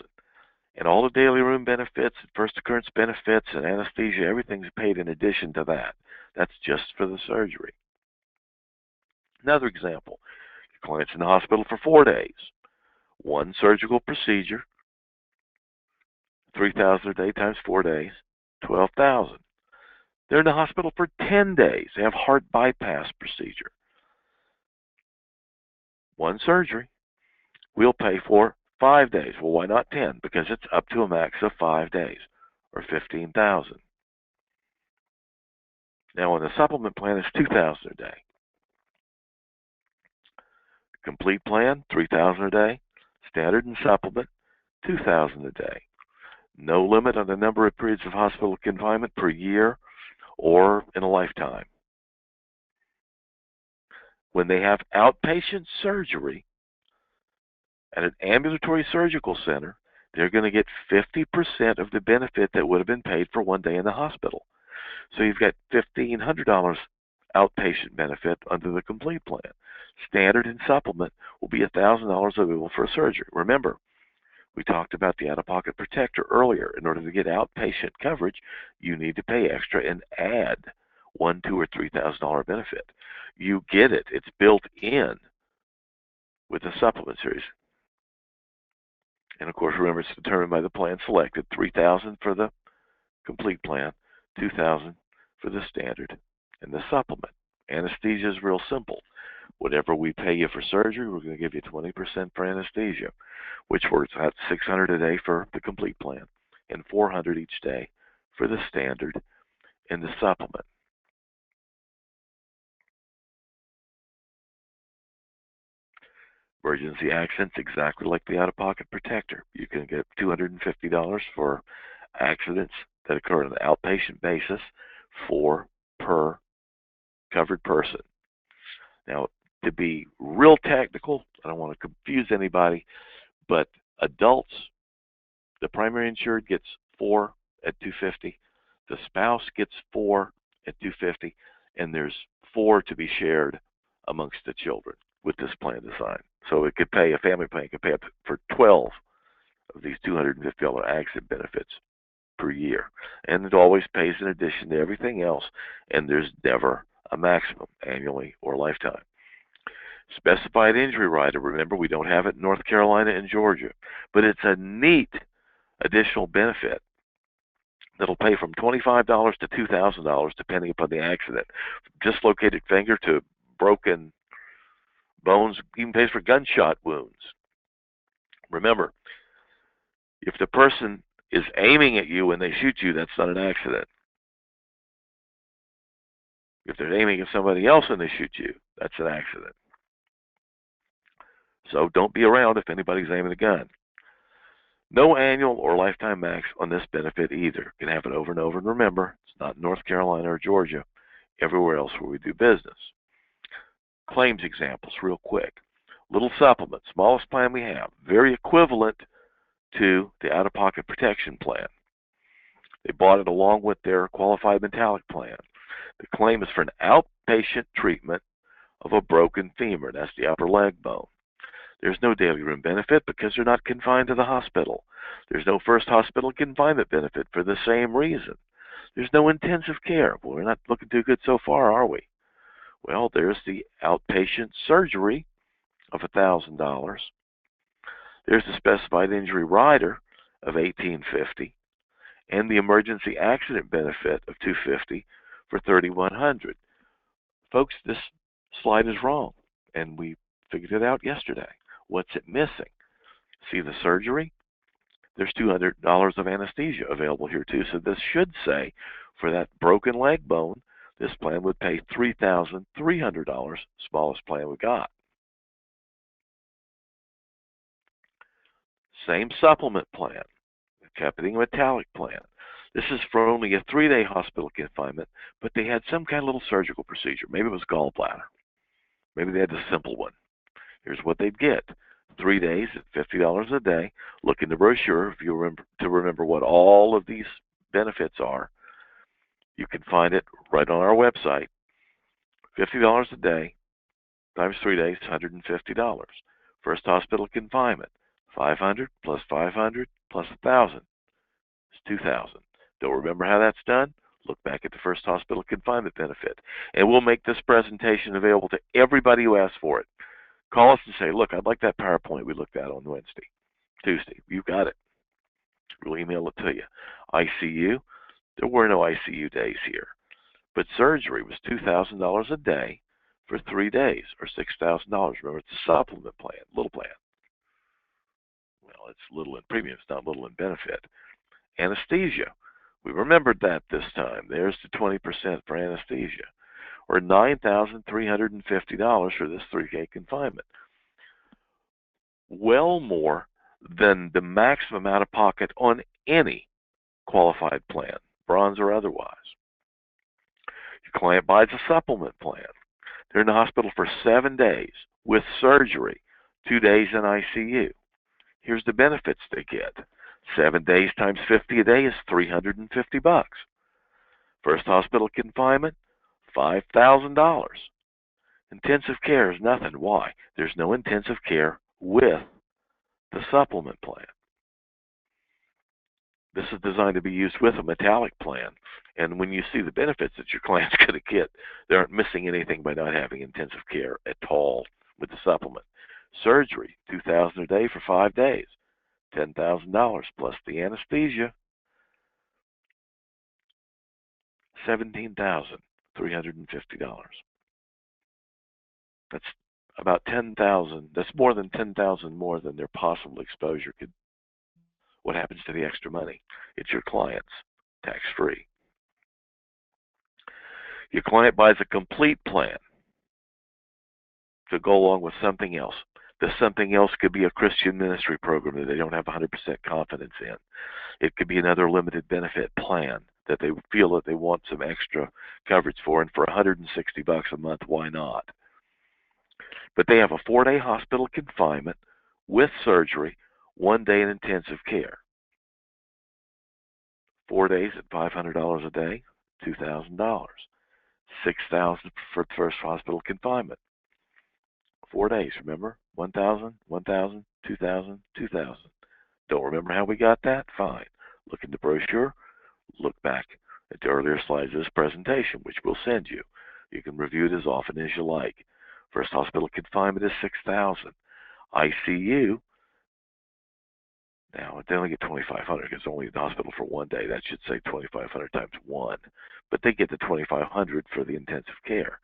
And all the daily room benefits, first occurrence benefits, and anesthesia, everything's paid in addition to that. That's just for the surgery. Another example, your client's in the hospital for 4 days. One surgical procedure, $3,000 a day times 4 days, $12,000. They're in the hospital for 10 days. They have heart bypass procedure. One surgery, we'll pay for 5 days. Well, why not 10? Because it's up to a max of 5 days, or $15,000. Now, on the supplement plan, it's $2,000 a day. Complete plan, $3,000 a day. Standard and supplement, $2,000 a day. No limit on the number of periods of hospital confinement per year or in a lifetime. When they have outpatient surgery at an ambulatory surgical center, they're going to get 50% of the benefit that would have been paid for 1 day in the hospital. So you've got $1,500 outpatient benefit under the complete plan. Standard and supplement will be $1,000 available for a surgery. Remember, we talked about the out-of-pocket protector earlier. In order to get outpatient coverage, you need to pay extra and add $1,000, $2,000, or $3,000 benefit. You get it. It's built in with the supplement series. And of course, remember, it's determined by the plan selected. $3,000 for the complete plan, $2,000 for the standard and the supplement. Anesthesia is real simple. Whatever we pay you for surgery, we're going to give you 20% for anesthesia, which works out $600 a day for the complete plan and $400 each day for the standard and the supplement. Emergency accidents, exactly like the out-of-pocket protector. You can get $250 for accidents that occur on an outpatient basis, 4 per covered person. Now, to be real technical, I don't want to confuse anybody, but adults, the primary insured gets 4 at $250, the spouse gets 4 at $250, and there's 4 to be shared amongst the children with this plan design. So it could pay, a family plan could pay up for 12 of these $250 accident benefits per year. And it always pays in addition to everything else, and there's never a maximum annually or lifetime. Specified injury rider, remember, we don't have it in North Carolina and Georgia, but it's a neat additional benefit that'll pay from $25 to $2,000 depending upon the accident. From dislocated finger to broken bones, even pays for gunshot wounds. Remember, if the person is aiming at you when they shoot you, that's not an accident. If they're aiming at somebody else when they shoot you, that's an accident. So don't be around if anybody's aiming a gun. No annual or lifetime max on this benefit either. You can have it over and over. And remember, it's not North Carolina or Georgia, everywhere else where we do business. Claims examples real quick. Little supplement, smallest plan we have, very equivalent to the out-of-pocket protection plan. They bought it along with their qualified metallic plan. The claim is for an outpatient treatment of a broken femur. That's the upper leg bone. There's no daily room benefit because they're not confined to the hospital. There's no first hospital confinement benefit for the same reason. There's no intensive care. Well, we're not looking too good so far, are we? Well, there's the outpatient surgery of $1,000. There's the specified injury rider of $1,850, and the emergency accident benefit of $250 for $3,100. Folks, this slide is wrong, and we figured it out yesterday. What's it missing? See the surgery? There's $200 of anesthesia available here too. So this should say for that broken leg bone, this plan would pay $3,300, smallest plan we got. Same supplement plan, accompanying metallic plan. This is for only a 3-day hospital confinement, but they had some kind of little surgical procedure. Maybe it was gallbladder. Maybe they had the simple one. Here's what they'd get. 3 days at $50 a day. Look in the brochure if you remember what all of these benefits are. You can find it right on our website. $50 a day times 3 days, $150. First hospital confinement, $500 plus $500 plus $1,000 is $2,000. Don't remember how that's done? Look back at the first hospital confinement benefit. And we'll make this presentation available to everybody who asks for it. Call us and say, look, I'd like that PowerPoint we looked at on Tuesday. You've got it. We'll email it to you. ICU, there were no ICU days here. But surgery was $2,000 a day for 3 days, or $6,000. Remember, it's a supplement plan, little plan. Well, it's little in premium. It's not little in benefit. Anesthesia. We remembered that this time. There's the 20% for anesthesia, or $9,350 for this 3-day confinement. Well more than the maximum out of pocket on any qualified plan, bronze or otherwise. Your client buys a supplement plan. They're in the hospital for 7 days with surgery, 2 days in ICU. Here's the benefits they get. 7 days times 50 a day is $350. First hospital confinement, $5,000. Intensive care is nothing. Why? There's no intensive care with the supplement plan. This is designed to be used with a metallic plan. And when you see the benefits that your client's going to get, they aren't missing anything by not having intensive care at all with the supplement. Surgery, $2,000 a day for 5 days, $10,000 plus the anesthesia, $17,350. That's about $10,000. That's more than $10,000 more than their possible exposure could. What happens to the extra money? It's your client's, tax-free. Your client buys a complete plan to go along with something else. The something else could be a Christian ministry program that they don't have 100% confidence in. It could be another limited benefit plan that they feel that they want some extra coverage for, and for $160 a month, why not? But they have a 4-day hospital confinement with surgery, 1 day in intensive care. 4 days at $500 a day, $2,000. $6,000 for the first hospital confinement. 4 days, remember? 1,000, 1,000, 2,000, 2,000. Don't remember how we got that? Fine. Look in the brochure. Look back at the earlier slides of this presentation, which we'll send you. You can review it as often as you like. First hospital confinement is $6,000. ICU, now they only get $2,500 because it's only in the hospital for 1 day. That should say $2,500 times 1. But they get the $2,500 for the intensive care.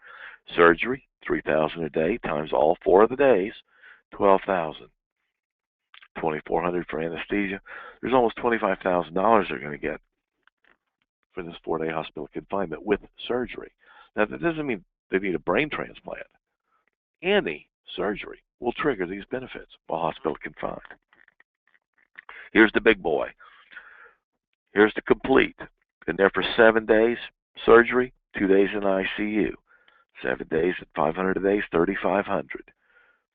Surgery, $3,000 a day times all 4 of the days, $12,000. $2,400 for anesthesia. There's almost $25,000 they're going to get for this 4-day hospital confinement with surgery. Now, that doesn't mean they need a brain transplant. Any surgery will trigger these benefits while hospital confined. Here's the big boy. Here's the complete. In there for 7 days, surgery, 2 days in ICU. 7 days at $500 a day is $3,500.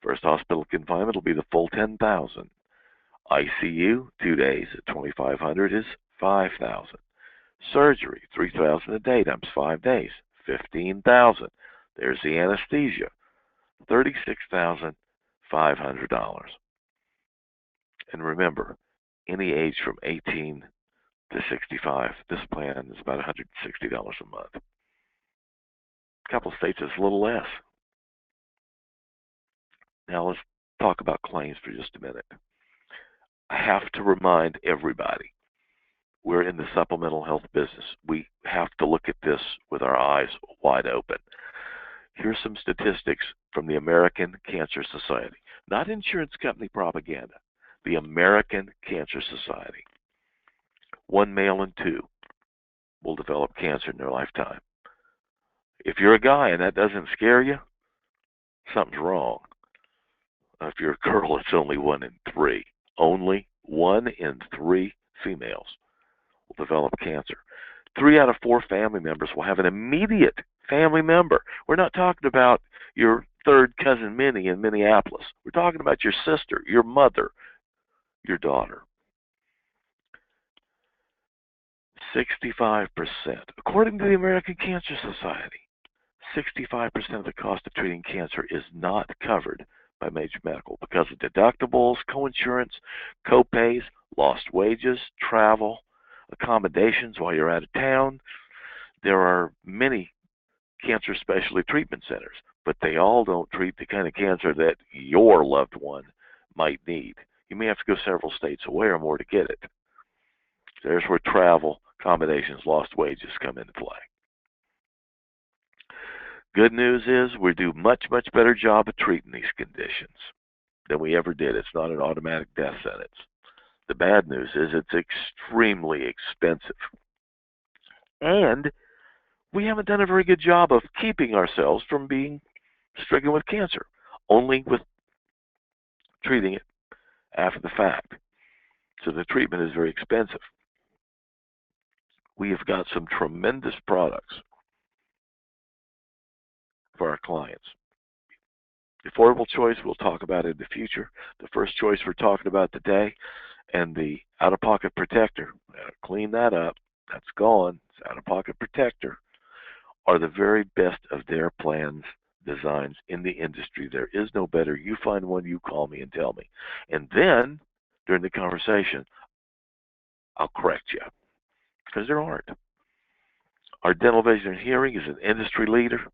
First hospital confinement will be the full $10,000. ICU, 2 days at $2,500 is $5,000. Surgery, $3,000 a day times 5 days, $15,000. There's the anesthesia, $36,500. And remember, any age from 18 to 65, this plan is about $160 a month. A couple of states it's a little less. Now let's talk about claims for just a minute. I have to remind everybody, we're in the supplemental health business. We have to look at this with our eyes wide open. Here's some statistics from the American Cancer Society. Not insurance company propaganda. The American Cancer Society. 1 male in 2 will develop cancer in their lifetime. If you're a guy and that doesn't scare you, something's wrong. If you're a girl, it's only 1 in 3. Only 1 in 3 females will develop cancer. 3 out of 4 family members will have an immediate family member. We're not talking about your third cousin Minnie in Minneapolis. We're talking about your sister, your mother, your daughter. 65%. According to the American Cancer Society, 65% of the cost of treating cancer is not covered by major medical because of deductibles, coinsurance, copays, lost wages, travel, accommodations while you're out of town. There are many cancer specialty treatment centers, but they all don't treat the kind of cancer that your loved one might need. You may have to go several states away or more to get it. There's where travel, accommodations, lost wages come into play. Good news is we do much, much better job of treating these conditions than we ever did. It's not an automatic death sentence. The bad news is it's extremely expensive. And we haven't done a very good job of keeping ourselves from being stricken with cancer, only with treating it after the fact. So the treatment is very expensive. We have got some tremendous products for our clients. The affordable choice, we'll talk about in the future. The first choice we're talking about today, and the out-of-pocket protector, clean that up, that's gone, it's out-of-pocket protector, are the very best of their plans, designs in the industry. There is no better. You find one, you call me and tell me. And then, during the conversation, I'll correct you, because there aren't. Our dental, vision, and hearing is an industry leader.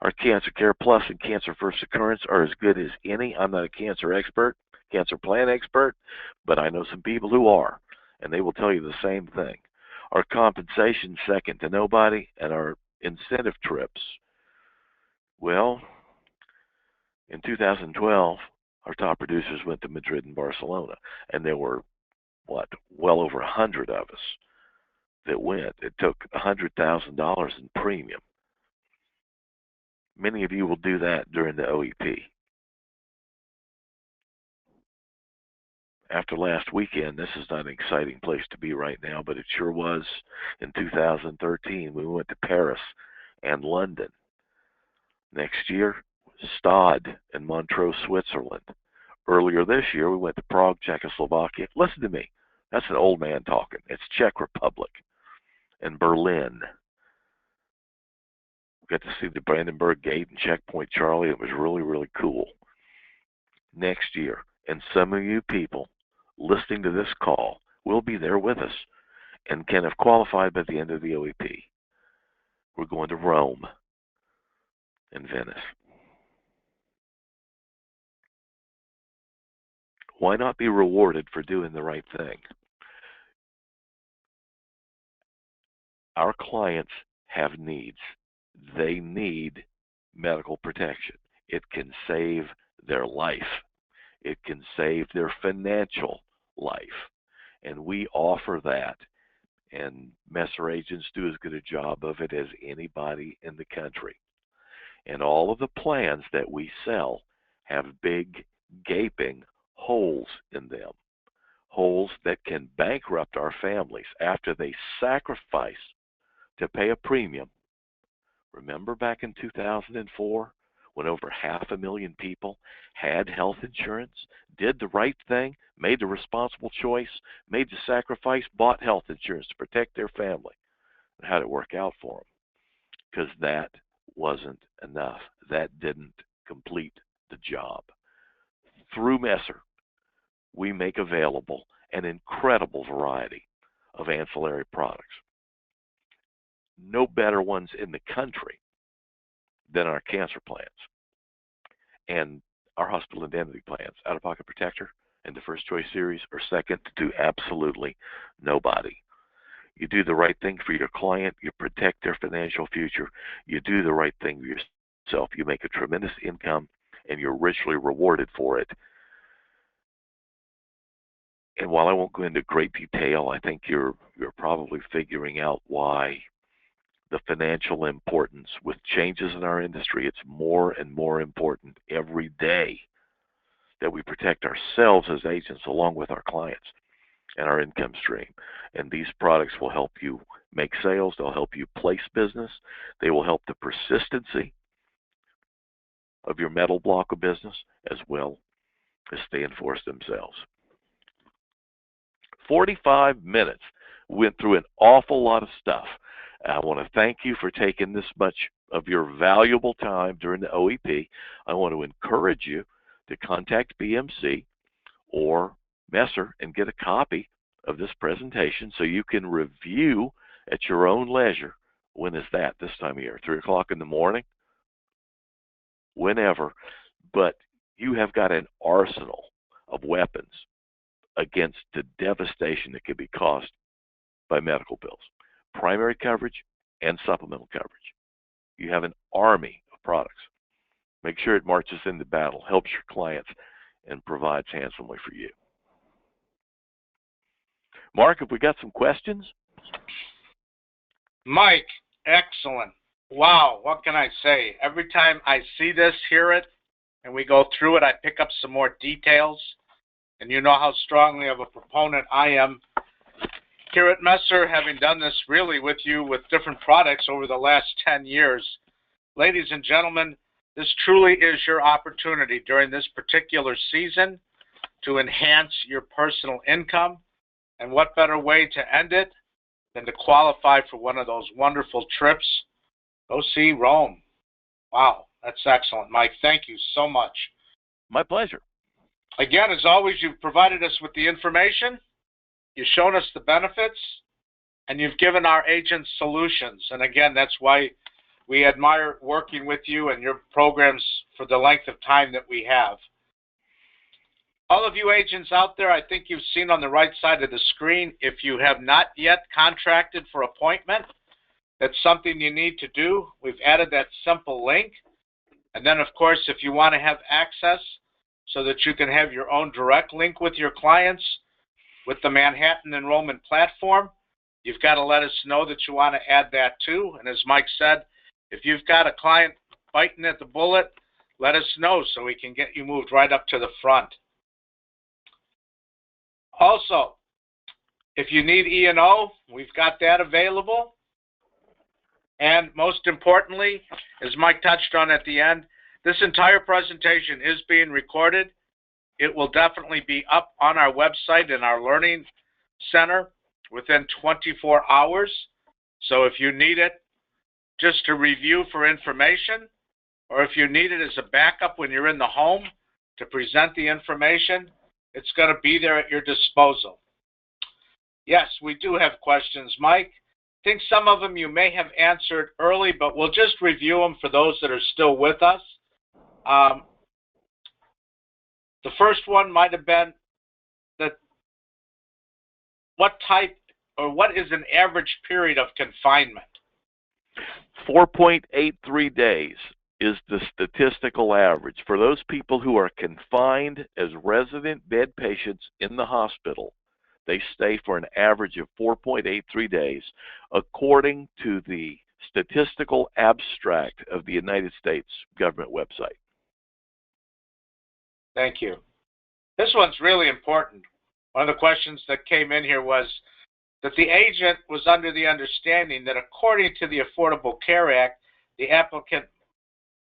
Our Cancer Care Plus and Cancer First Occurrence are as good as any. I'm not a cancer expert, cancer plan expert, but I know some people who are, and they will tell you the same thing. Our compensation second to nobody, and our incentive trips. Well, in 2012, our top producers went to Madrid and Barcelona, and there were, well over 100 of us that went. It took $100,000 in premium. Many of you will do that during the OEP. after last weekend, this is not an exciting place to be right now, but it sure was in 2013. We went to Paris and London. Next year, Stade and Montreux, Switzerland. Earlier this year, we went to Prague, Czechoslovakia. Listen to me. That's an old man talking. It's Czech Republic and Berlin. We got to see the Brandenburg Gate and Checkpoint Charlie. It was really, really cool. Next year, and some of you people listening to this call will be there with us and can have qualified by the end of the OEP. We're going to Rome and Venice. Why not be rewarded for doing the right thing? Our clients have needs. They need medical protection. It can save their life. It can save their financial life. And we offer that. And Messer agents do as good a job of it as anybody in the country. And all of the plans that we sell have big, gaping holes in them. Holes that can bankrupt our families after they sacrifice to pay a premium. Remember back in 2004 when over 500,000 people had health insurance, did the right thing, made the responsible choice, made the sacrifice, bought health insurance to protect their family? And how did it work out for them? Because that wasn't enough. That didn't complete the job. Through Messer, we make available an incredible variety of ancillary products. No better ones in the country than our cancer plans and our hospital indemnity plans. Out-of-pocket protector and the First Choice series are second to absolutely nobody. You do the right thing for your client, you protect their financial future, you do the right thing for yourself, you make a tremendous income, and you're richly rewarded for it. And while I won't go into great detail, I think you're probably figuring out why the financial importance with changes in our industry, it's more and more important every day that we protect ourselves as agents along with our clients and our income stream. And these products will help you make sales. They'll help you place business. They will help the persistency of your metal block of business as well as stay in force themselves. 45 minutes. Went through an awful lot of stuff. I want to thank you for taking this much of your valuable time during the OEP. I want to encourage you to contact BMC or Messer and get a copy of this presentation so you can review at your own leisure. When is that this time of year? 3 o'clock in the morning? Whenever. But you have got an arsenal of weapons against the devastation that can be caused by medical bills. Primary coverage and supplemental coverage. You have an army of products. Make sure it marches into battle, helps your clients, and provides handsomely for you. Mark, have we got some questions? Mike, excellent. Wow, what can I say? Every time I see this, hear it, and we go through it, I pick up some more details. And you know how strongly of a proponent I am here at Messer, having done this really with you with different products over the last 10 years. Ladies and gentlemen, this truly is your opportunity during this particular season to enhance your personal income. And what better way to end it than to qualify for one of those wonderful trips? Go see Rome. Wow, that's excellent, Mike. Thank you so much. My pleasure. Again, as always, you've provided us with the information. You've shown us the benefits, and you've given our agents solutions. And again, that's why we admire working with you and your programs for the length of time that we have. All of you agents out there, I think you've seen on the right side of the screen, if you have not yet contracted for appointment, that's something you need to do. We've added that simple link. And then, of course, if you want to have access so that you can have your own direct link with your clients, with the Manhattan Enrollment Platform, you've got to let us know that you want to add that too. And as Mike said, if you've got a client biting at the bullet, let us know so we can get you moved right up to the front. Also, if you need E&O, we've got that available. And most importantly, as Mike touched on at the end, this entire presentation is being recorded. It will definitely be up on our website in our Learning Center within 24 hours. So if you need it just to review for information, or if you need it as a backup when you're in the home to present the information, it's going to be there at your disposal. Yes, we do have questions, Mike. I think some of them you may have answered early, but we'll just review them for those that are still with us. The first one might have been that what type or what is an average period of confinement? 4.83 days is the statistical average. For those people who are confined as resident bed patients in the hospital, they stay for an average of 4.83 days, according to the statistical abstract of the United States government website. Thank you. This one's really important. One of the questions that came in here was that the agent was under the understanding that according to the Affordable Care Act, the applicant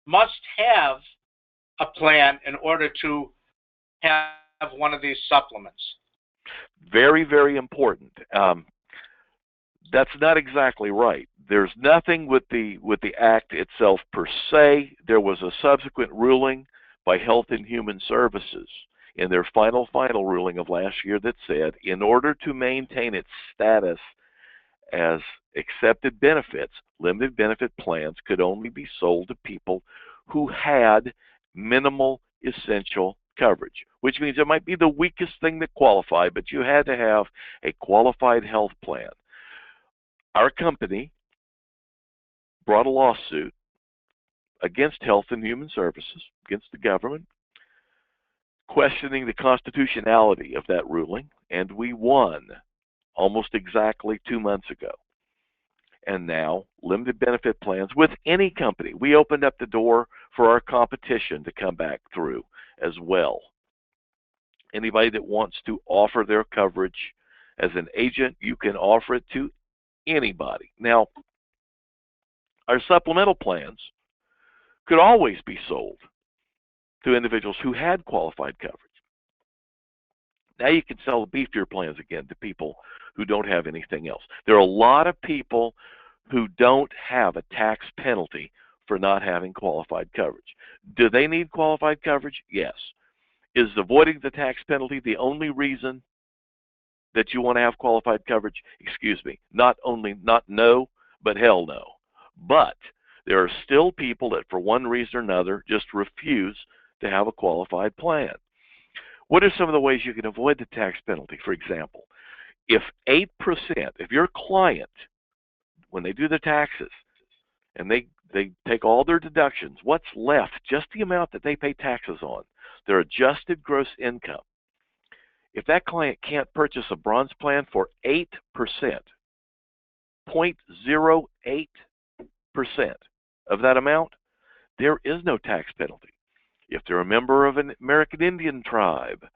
must have a plan in order to have one of these supplements. Very, very important. That's not exactly right. There's nothing with the act itself per se. There was a subsequent ruling by Health and Human Services in their final ruling of last year that said in order to maintain its status as accepted benefits, limited benefit plans could only be sold to people who had minimal essential coverage, which means it might be the weakest thing that qualified, but you had to have a qualified health plan. Our company brought a lawsuit against Health and Human Services, against the government, questioning the constitutionality of that ruling, and we won almost exactly 2 months ago. And now, limited benefit plans with any company, we opened up the door for our competition to come back through as well. Anybody that wants to offer their coverage as an agent, you can offer it to anybody. Now, our supplemental plans could always be sold to individuals who had qualified coverage. Now you can sell the beefier plans again to people who don't have anything else. There are a lot of people who don't have a tax penalty for not having qualified coverage. Do they need qualified coverage? Yes. Is avoiding the tax penalty the only reason that you want to have qualified coverage? Excuse me. Not no, but hell no. But there are still people that for one reason or another just refuse to have a qualified plan. What are some of the ways you can avoid the tax penalty? For example, if 8%, if your client, when they do the taxes and they take all their deductions, what's left, just the amount that they pay taxes on, their adjusted gross income, if that client can't purchase a bronze plan for 8%, 0.08% of that amount, there is no tax penalty. If they're a member of an American Indian tribe,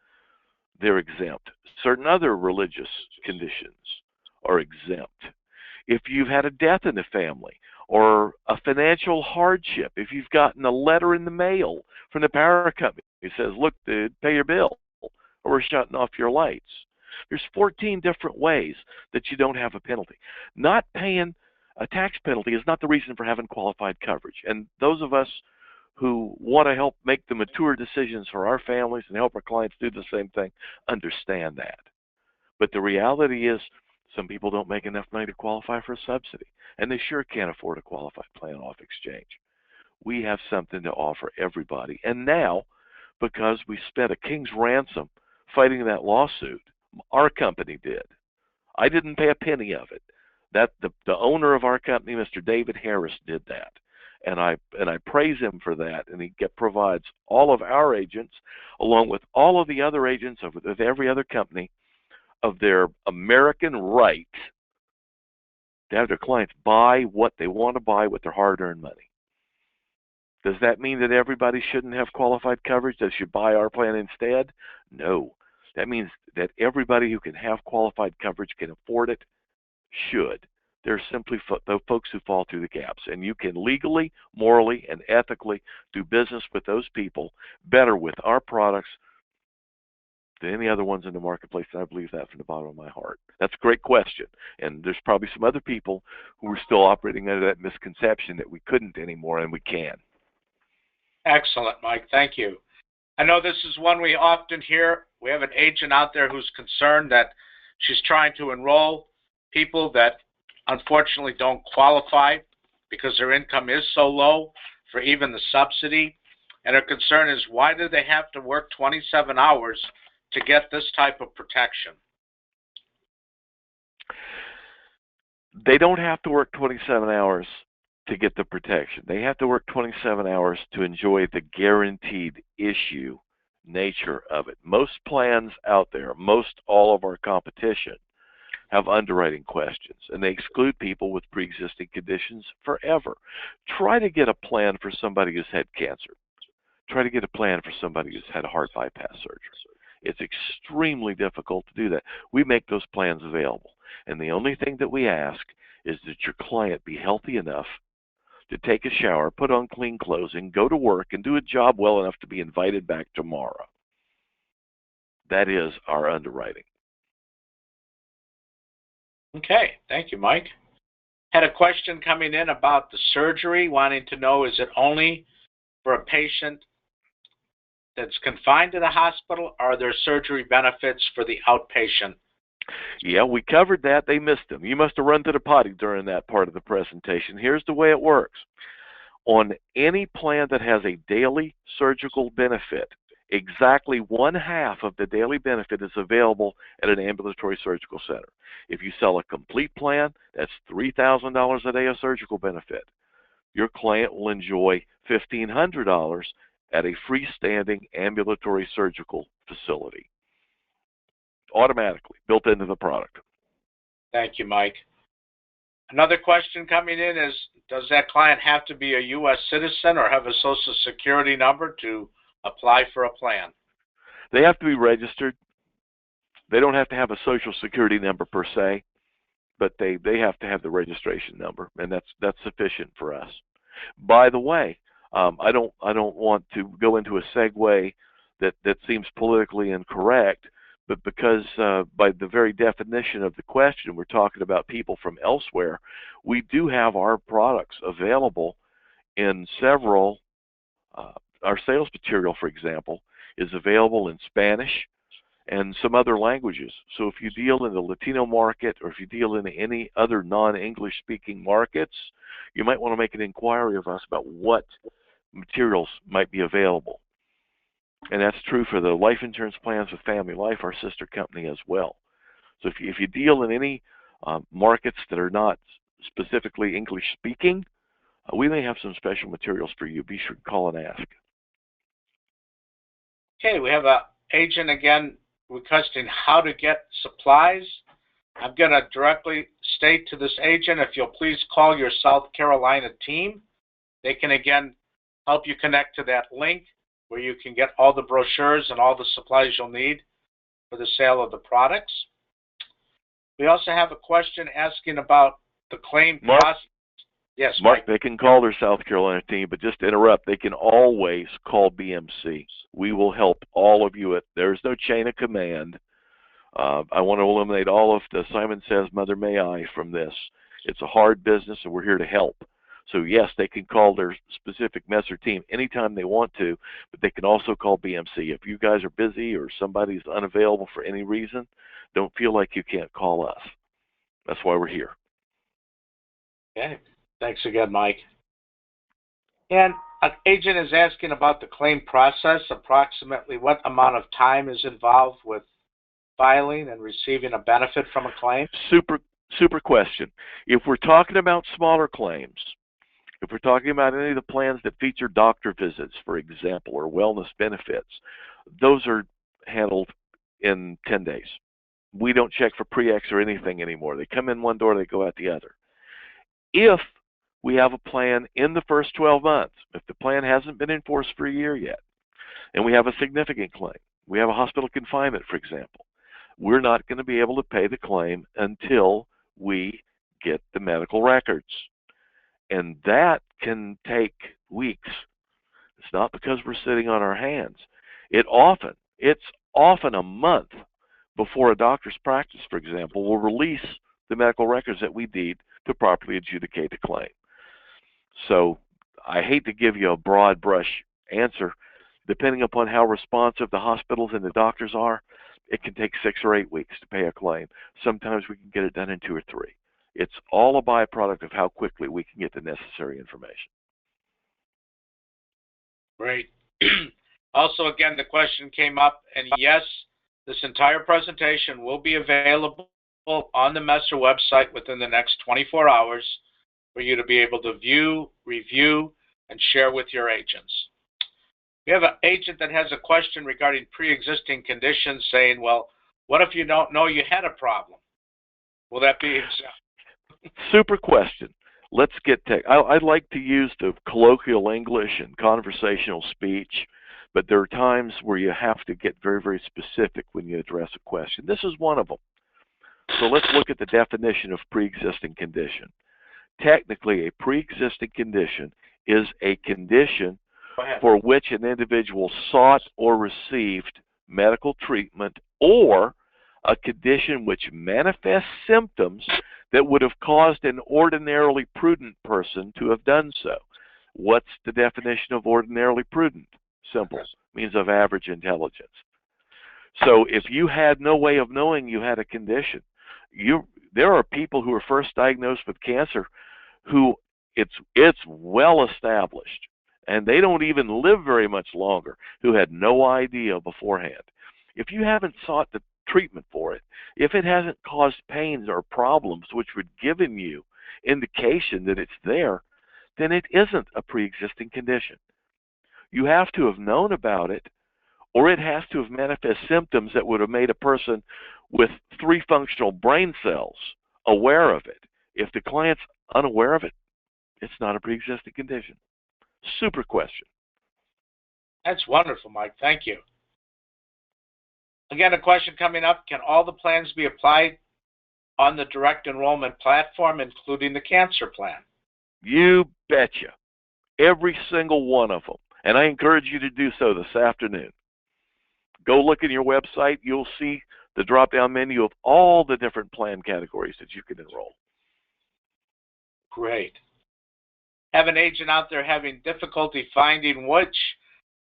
they're exempt. Certain other religious conditions are exempt. If you've had a death in the family or a financial hardship, if you've gotten a letter in the mail from the power company that says, look, dude, pay your bill or we're shutting off your lights. There's 14 different ways that you don't have a penalty. Not paying a tax penalty is not the reason for having qualified coverage. And those of us who want to help make the mature decisions for our families and help our clients do the same thing understand that. But the reality is some people don't make enough money to qualify for a subsidy, and they sure can't afford a qualified plan off exchange. We have something to offer everybody. And now, because we spent a king's ransom fighting that lawsuit, our company did. I didn't pay a penny of it. That the owner of our company, Mr. David Harris, did that. And I praise him for that, and he provides all of our agents, along with all of the other agents of every other company, of their American right to have their clients buy what they want to buy with their hard-earned money. Does that mean that everybody shouldn't have qualified coverage? They should buy our plan instead? No. That means that everybody who can have qualified coverage can afford it should. There's simply the folks who fall through the gaps, and you can legally, morally, and ethically do business with those people better with our products than any other ones in the marketplace, and I believe that from the bottom of my heart. That's a great question, and there's probably some other people who are still operating under that misconception that we couldn't anymore, and we can. Excellent, Mike. Thank you. I know this is one we often hear. We have an agent out there who's concerned that she's trying to enroll people that unfortunately don't qualify because their income is so low for even the subsidy. And her concern is, why do they have to work 27 hours to get this type of protection? They don't have to work 27 hours to get the protection. They have to work 27 hours to enjoy the guaranteed issue nature of it. Most plans out there, most all of our competition, have underwriting questions, and they exclude people with pre-existing conditions forever. Try to get a plan for somebody who's had cancer. Try to get a plan for somebody who's had heart bypass surgery. It's extremely difficult to do that. We make those plans available, and the only thing that we ask is that your client be healthy enough to take a shower, put on clean clothes, and go to work and do a job well enough to be invited back tomorrow. That is our underwriting. Okay, thank you, Mike. Had a question coming in about the surgery, wanting to know, is it only for a patient that's confined to the hospital, or are there surgery benefits for the outpatient? Yeah, we covered that. They missed them. You must have run to the potty during that part of the presentation. Here's the way it works. On any plan that has a daily surgical benefit, exactly 1/2 of the daily benefit is available at an ambulatory surgical center. If you sell a complete plan, that's $3,000 a day of surgical benefit. Your client will enjoy $1,500 at a freestanding ambulatory surgical facility. Automatically built into the product. Thank you, Mike. Another question coming in is, does that client have to be a U.S. citizen or have a Social Security number to apply for a plan? They have to be registered. They don't have to have a Social Security number per se, but they have to have the registration number, and that's sufficient for us. By the way, I don't want to go into a segue that seems politically incorrect, but because by the very definition of the question, we're talking about people from elsewhere, we do have our products available in several. Our sales material, for example, is available in Spanish and some other languages. So if you deal in the Latino market or if you deal in any other non-English speaking markets, you might want to make an inquiry of us about what materials might be available. And that's true for the life insurance plans with Family Life, our sister company, as well. So if you deal in any markets that are not specifically English speaking, we may have some special materials for you. Be sure to call and ask. Okay, we have an agent again requesting how to get supplies. I'm going to directly state to this agent, if you'll please call your South Carolina team. They can again help you connect to that link where you can get all the brochures and all the supplies you'll need for the sale of the products. We also have a question asking about the claim process. Yes, Mark, Mike. they can call their South Carolina team, but just to interrupt, they can always call BMC. We will help all of you. There's no chain of command. I want to eliminate all of the Simon Says, Mother May I from this. It's a hard business, and we're here to help. So, yes, they can call their specific Messer team anytime they want to, but they can also call BMC. If you guys are busy or somebody's unavailable for any reason, don't feel like you can't call us. That's why we're here. Okay. Thanks again, Mike. And an agent is asking about the claim process, approximately what amount of time is involved with filing and receiving a benefit from a claim? Super question. If we're talking about smaller claims, if we're talking about any of the plans that feature doctor visits, for example, or wellness benefits, those are handled in 10 days. We don't check for pre-X or anything anymore. They come in one door, they go out the other. If we have a plan in the first 12 months, if the plan hasn't been enforced for a year yet, and we have a significant claim, We have a hospital confinement, for example. We're not going to be able to pay the claim until we get the medical records. And that can take weeks. It's not because we're sitting on our hands. It's often a month before a doctor's practice, for example, will release the medical records that we need to properly adjudicate the claim. So I hate to give you a broad brush answer. Depending upon how responsive the hospitals and the doctors are, it can take 6 or 8 weeks to pay a claim. Sometimes we can get it done in 2 or 3. It's all a byproduct of how quickly we can get the necessary information. Great. Also, again, the question came up, and yes, this entire presentation will be available on the Messer website within the next 24 hours for you to be able to view, review, and share with your agents. We have an agent that has a question regarding pre-existing conditions saying, well, what if you don't know you had a problem? Will that be exempt? Super question. Let's get I like to use the colloquial English and conversational speech, but there are times where you have to get very, very specific when you address a question. This is one of them. So let's look at the definition of pre-existing condition. Technically, a pre-existing condition is a condition for which an individual sought or received medical treatment, or a condition which manifests symptoms that would have caused an ordinarily prudent person to have done so. What's the definition of ordinarily prudent? Simple. Means of average intelligence. So if you had no way of knowing you had a condition, there are people who are first diagnosed with cancer who it's well established, and they don't even live very much longer, who had no idea beforehand. If you haven't sought the treatment for it, if it hasn't caused pains or problems which would given you indication that it's there, then it isn't a pre-existing condition. You have to have known about it, or it has to have manifest symptoms that would have made a person with 3 functional brain cells aware of it. If the client's unaware of it, it's not a pre-existing condition. Super question. That's wonderful, Mike. Thank you. Again, a question coming up, can all the plans be applied on the direct enrollment platform, including the cancer plan? You betcha. Every single one of them. And I encourage you to do so this afternoon. Go look in your website. You'll see the drop-down menu of all the different plan categories that you can enroll. Great. Have an agent out there having difficulty finding which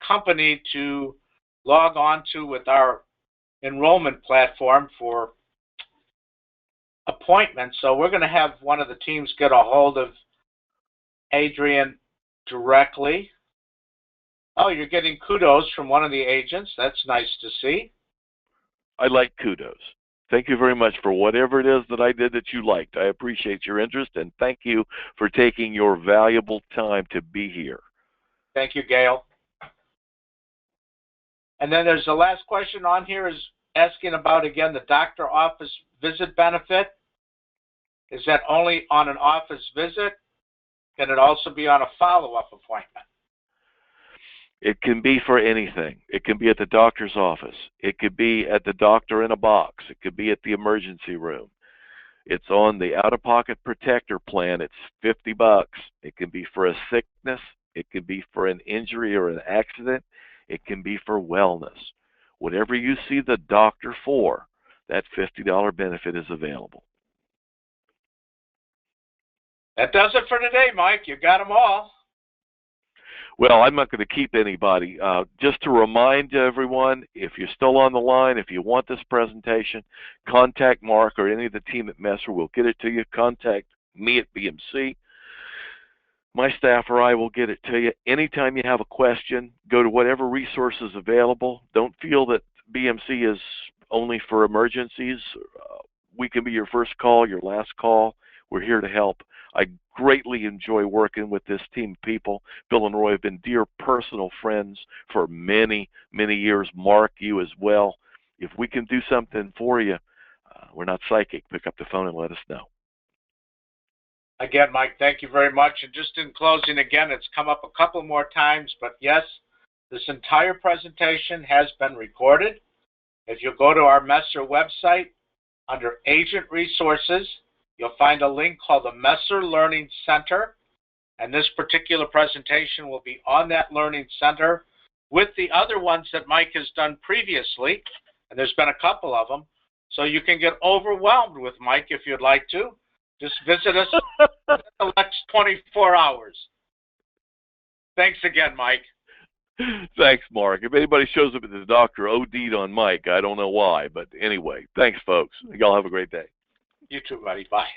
company to log on to with our enrollment platform for appointments. So we're going to have one of the teams get a hold of Adrian directly. Oh, you're getting kudos from one of the agents. That's nice to see. I like kudos. Thank you very much for whatever it is that I did that you liked. I appreciate your interest, and thank you for taking your valuable time to be here. Thank you, Gail. And then there's the last question on here is asking about, again, the doctor office visit benefit. Is that only on an office visit? Can it also be on a follow-up appointment? It can be for anything. It can be at the doctor's office. It could be at the doctor in a box. It could be at the emergency room. It's on the out-of-pocket protector plan. It's $50. It can be for a sickness. It can be for an injury or an accident. It can be for wellness. Whatever you see the doctor for, that $50 benefit is available. That does it for today, Mike. You got them all. Well, I'm not going to keep anybody. Just to remind everyone, if you're still on the line, if you want this presentation, contact Mark or any of the team at Messer. We'll get it to you. Contact me at BMC. My staff or I will get it to you. Anytime you have a question, go to whatever resources available. Don't feel that BMC is only for emergencies. We can be your first call, your last call. We're here to help. I greatly enjoy working with this team of people. Bill and Roy have been dear personal friends for many, many years. Mark, you as well. If we can do something for you, we're not psychic. Pick up the phone and let us know. Again, Mike, thank you very much. And just in closing, again, it's come up a couple more times, but yes, This entire presentation has been recorded. If you go to our Messer website, under Agent Resources, you'll find a link called the Messer Learning Center, and this particular presentation will be on that Learning Center with the other ones that Mike has done previously, and there's been a couple of them, so you can get overwhelmed with Mike if you'd like to. Just visit us in the next 24 hours. Thanks again, Mike. Thanks, Mark. If anybody shows up at the doctor OD'd on Mike, I don't know why, but anyway, thanks, folks. Y'all have a great day. You too, buddy. Bye.